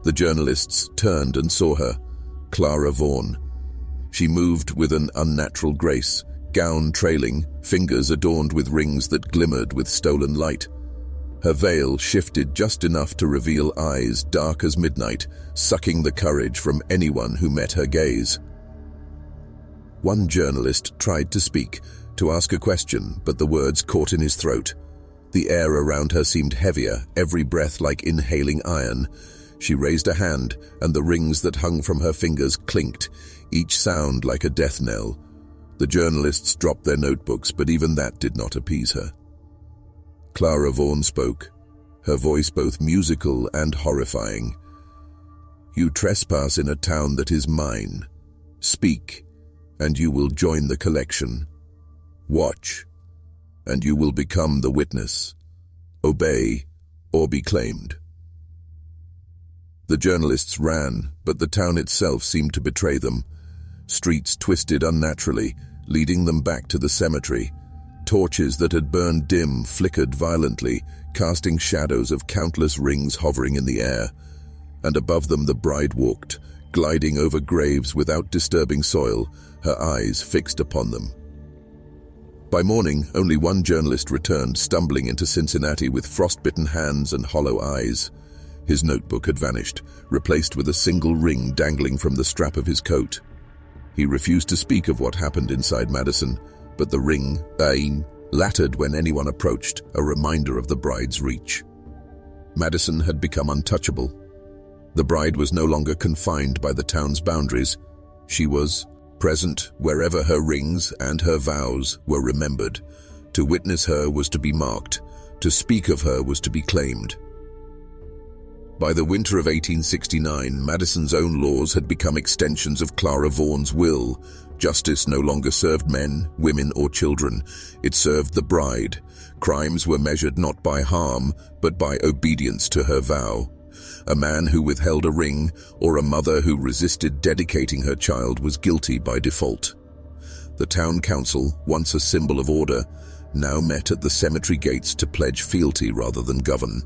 [SPEAKER 1] The journalists turned and saw her, Clara Vaughan. She moved with an unnatural grace, gown trailing, fingers adorned with rings that glimmered with stolen light. Her veil shifted just enough to reveal eyes dark as midnight, sucking the courage from anyone who met her gaze. One journalist tried to speak, to ask a question, but the words caught in his throat. The air around her seemed heavier, every breath like inhaling iron. She raised a hand, and the rings that hung from her fingers clinked, each sound like a death knell. The journalists dropped their notebooks, but even that did not appease her. Clara Vaughan spoke, her voice both musical and horrifying. "You trespass in a town that is mine. Speak, and you will join the collection. Watch, and you will become the witness. Obey, or be claimed." The journalists ran, but the town itself seemed to betray them. Streets twisted unnaturally, leading them back to the cemetery. Torches that had burned dim flickered violently, casting shadows of countless rings hovering in the air. And above them the bride walked, gliding over graves without disturbing soil, her eyes fixed upon them. By morning, only one journalist returned, stumbling into Cincinnati with frostbitten hands and hollow eyes. His notebook had vanished, replaced with a single ring dangling from the strap of his coat. He refused to speak of what happened inside Madison, but the ring, lattered when anyone approached, a reminder of the bride's reach. Madison had become untouchable. The bride was no longer confined by the town's boundaries. She was present wherever her rings and her vows were remembered. To witness her was to be marked. To speak of her was to be claimed. By the winter of 1869, Madison's own laws had become extensions of Clara Vaughan's will. Justice no longer served men, women, or children. It served the bride. Crimes were measured not by harm, but by obedience to her vow. A man who withheld a ring, or a mother who resisted dedicating her child, was guilty by default. The town council, once a symbol of order, now met at the cemetery gates to pledge fealty rather than govern.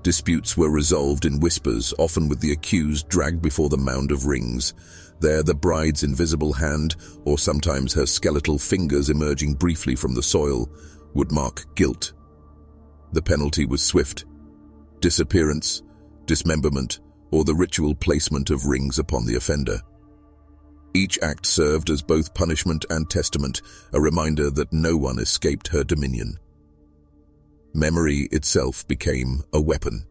[SPEAKER 1] Disputes were resolved in whispers, often with the accused dragged before the mound of rings. There the bride's invisible hand, or sometimes her skeletal fingers emerging briefly from the soil, would mark guilt. The penalty was swift: disappearance, dismemberment, or the ritual placement of rings upon the offender. Each act served as both punishment and testament, a reminder that no one escaped her dominion. Memory itself became a weapon.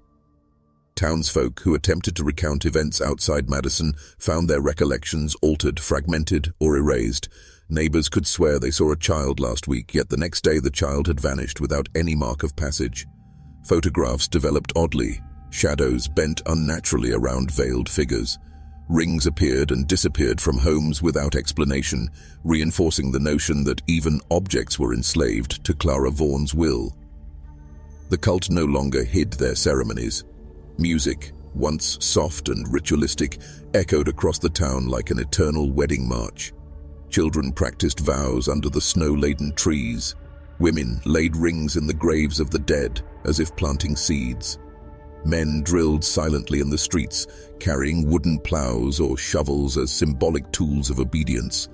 [SPEAKER 1] Townsfolk who attempted to recount events outside Madison found their recollections altered, fragmented, or erased. Neighbors could swear they saw a child last week, yet the next day the child had vanished without any mark of passage. Photographs developed oddly. Shadows bent unnaturally around veiled figures. Rings appeared and disappeared from homes without explanation, reinforcing the notion that even objects were enslaved to Clara Vaughan's will. The cult no longer hid their ceremonies. Music, once soft and ritualistic, echoed across the town like an eternal wedding march. Children practiced vows under the snow-laden trees. Women laid rings in the graves of the dead, as if planting seeds. Men drilled silently in the streets, carrying wooden plows or shovels as symbolic tools of obedience.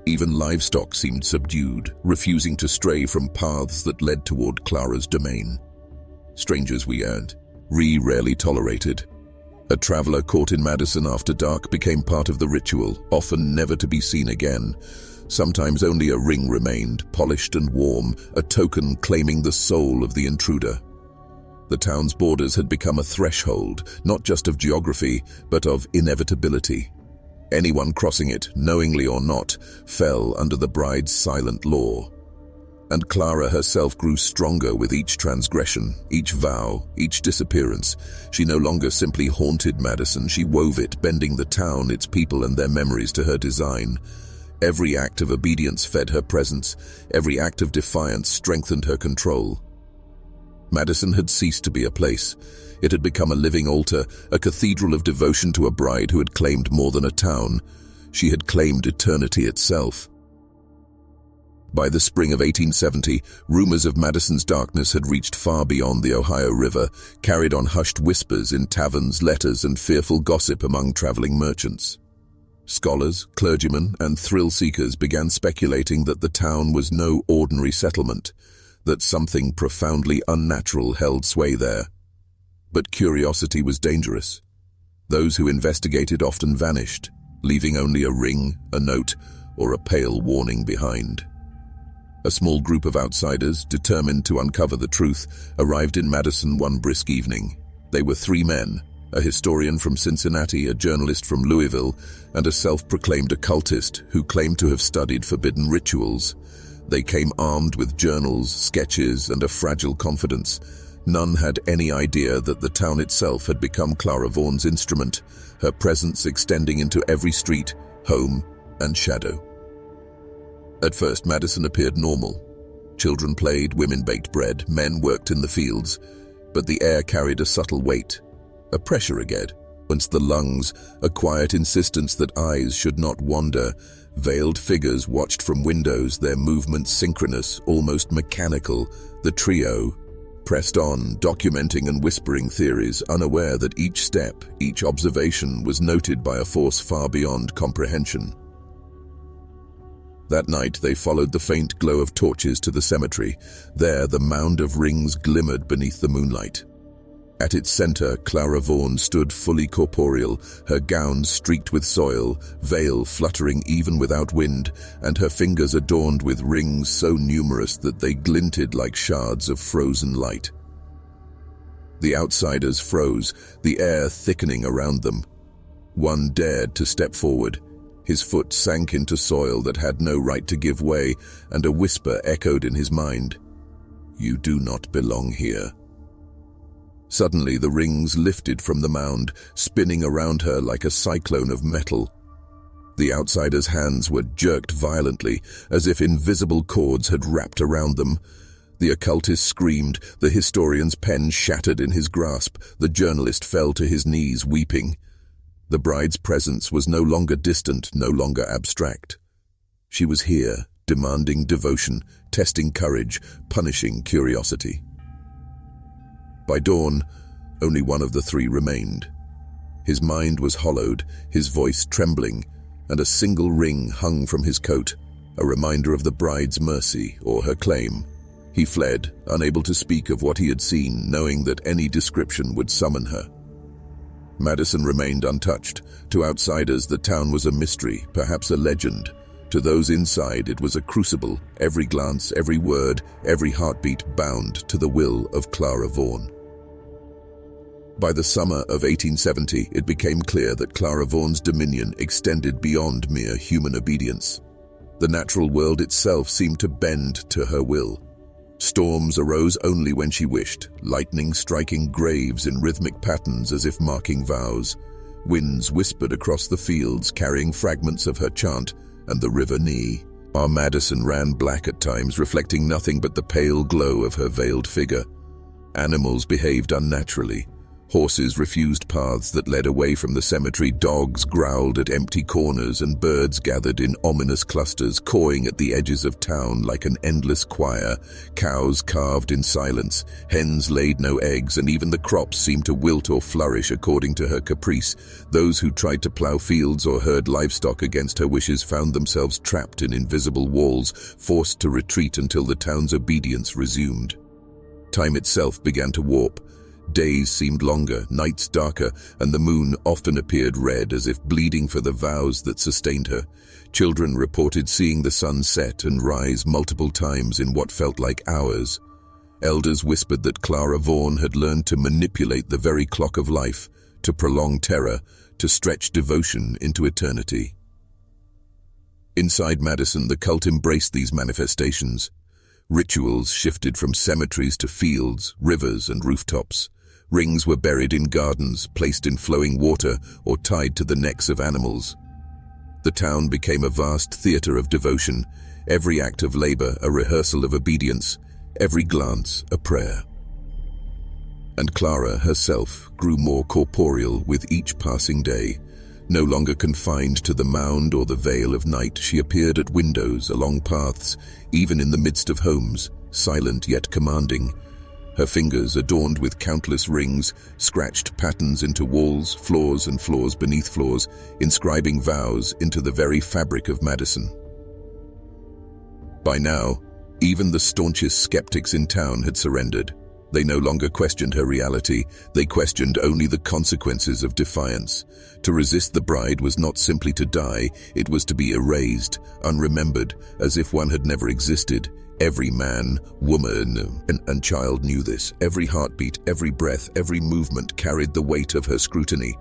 [SPEAKER 1] Even livestock seemed subdued, refusing to stray from paths that led toward Clara's domain. Strangers we rarely tolerated. A traveler caught in Madison after dark became part of the ritual, often never to be seen again. Sometimes only a ring remained, polished and warm, a token claiming the soul of the intruder. The town's borders had become a threshold, not just of geography, but of inevitability. Anyone crossing it, knowingly or not, fell under the bride's silent law. And Clara herself grew stronger with each transgression, each vow, each disappearance. She no longer simply haunted Madison, she wove it, bending the town, its people, and their memories to her design. Every act of obedience fed her presence, every act of defiance strengthened her control. Madison had ceased to be a place. It had become a living altar, a cathedral of devotion to a bride who had claimed more than a town. She had claimed eternity itself. By the spring of 1870, rumors of Madison's darkness had reached far beyond the Ohio River, carried on hushed whispers in taverns, letters, and fearful gossip among traveling merchants. Scholars, clergymen, and thrill-seekers began speculating that the town was no ordinary settlement, that something profoundly unnatural held sway there. But curiosity was dangerous. Those who investigated often vanished, leaving only a ring, a note, or a pale warning behind. A small group of outsiders, determined to uncover the truth, arrived in Madison one brisk evening. They were three men: a historian from Cincinnati, a journalist from Louisville, and a self-proclaimed occultist who claimed to have studied forbidden rituals. They came armed with journals, sketches, and a fragile confidence. None had any idea that the town itself had become Clara Vaughan's instrument, her presence extending into every street, home, and shadow. At first, Madison appeared normal. Children played, women baked bread, men worked in the fields, but the air carried a subtle weight, a pressure against the lungs, a quiet insistence that eyes should not wander. Veiled figures watched from windows, their movements synchronous, almost mechanical. The trio pressed on, documenting and whispering theories, unaware that each step, each observation was noted by a force far beyond comprehension. That night they followed the faint glow of torches to the cemetery. There the mound of rings glimmered beneath the moonlight. At its center, Clara Vaughan stood fully corporeal, her gown streaked with soil, veil fluttering even without wind, and her fingers adorned with rings so numerous that they glinted like shards of frozen light. The outsiders froze, the air thickening around them. One dared to step forward. His foot sank into soil that had no right to give way, and a whisper echoed in his mind. "You do not belong here." Suddenly the rings lifted from the mound, spinning around her like a cyclone of metal. The outsider's hands were jerked violently, as if invisible cords had wrapped around them. The occultist screamed, the historian's pen shattered in his grasp, the journalist fell to his knees weeping. The bride's presence was no longer distant, no longer abstract. She was here, demanding devotion, testing courage, punishing curiosity. By dawn, only one of the three remained. His mind was hollowed, his voice trembling, and a single ring hung from his coat, a reminder of the bride's mercy or her claim. He fled, unable to speak of what he had seen, knowing that any description would summon her. Madison remained untouched. To outsiders, the town was a mystery, perhaps a legend. To those inside, it was a crucible, every glance, every word, every heartbeat bound to the will of Clara Vaughan. By the summer of 1870, it became clear that Clara Vaughan's dominion extended beyond mere human obedience. The natural world itself seemed to bend to her will. Storms arose only when she wished, lightning striking graves in rhythmic patterns as if marking vows. Winds whispered across the fields, carrying fragments of her chant, and the river Knee. Our Madison ran black at times, reflecting nothing but the pale glow of her veiled figure. Animals behaved unnaturally. Horses refused paths that led away from the cemetery, dogs growled at empty corners, and birds gathered in ominous clusters, cawing at the edges of town like an endless choir. Cows calved in silence, hens laid no eggs, and even the crops seemed to wilt or flourish according to her caprice. Those who tried to plow fields or herd livestock against her wishes found themselves trapped in invisible walls, forced to retreat until the town's obedience resumed. Time itself began to warp. Days seemed longer, nights darker, and the moon often appeared red as if bleeding for the vows that sustained her. Children reported seeing the sun set and rise multiple times in what felt like hours. Elders whispered that Clara Vaughan had learned to manipulate the very clock of life, to prolong terror, to stretch devotion into eternity. Inside Madison, the cult embraced these manifestations. Rituals shifted from cemeteries to fields, rivers, and rooftops. Rings were buried in gardens, placed in flowing water, or tied to the necks of animals. The town became a vast theater of devotion, every act of labor a rehearsal of obedience, every glance a prayer. And Clara herself grew more corporeal with each passing day. No longer confined to the mound or the veil of night, she appeared at windows, along paths, even in the midst of homes, silent yet commanding. Her fingers, adorned with countless rings, scratched patterns into walls, floors and floors beneath floors, inscribing vows into the very fabric of Madison. By now, even the staunchest skeptics in town had surrendered. They no longer questioned her reality, they questioned only the consequences of defiance. To resist the bride was not simply to die, it was to be erased, unremembered, as if one had never existed. Every man, woman, and child knew this. Every heartbeat, every breath, every movement carried the weight of her scrutiny.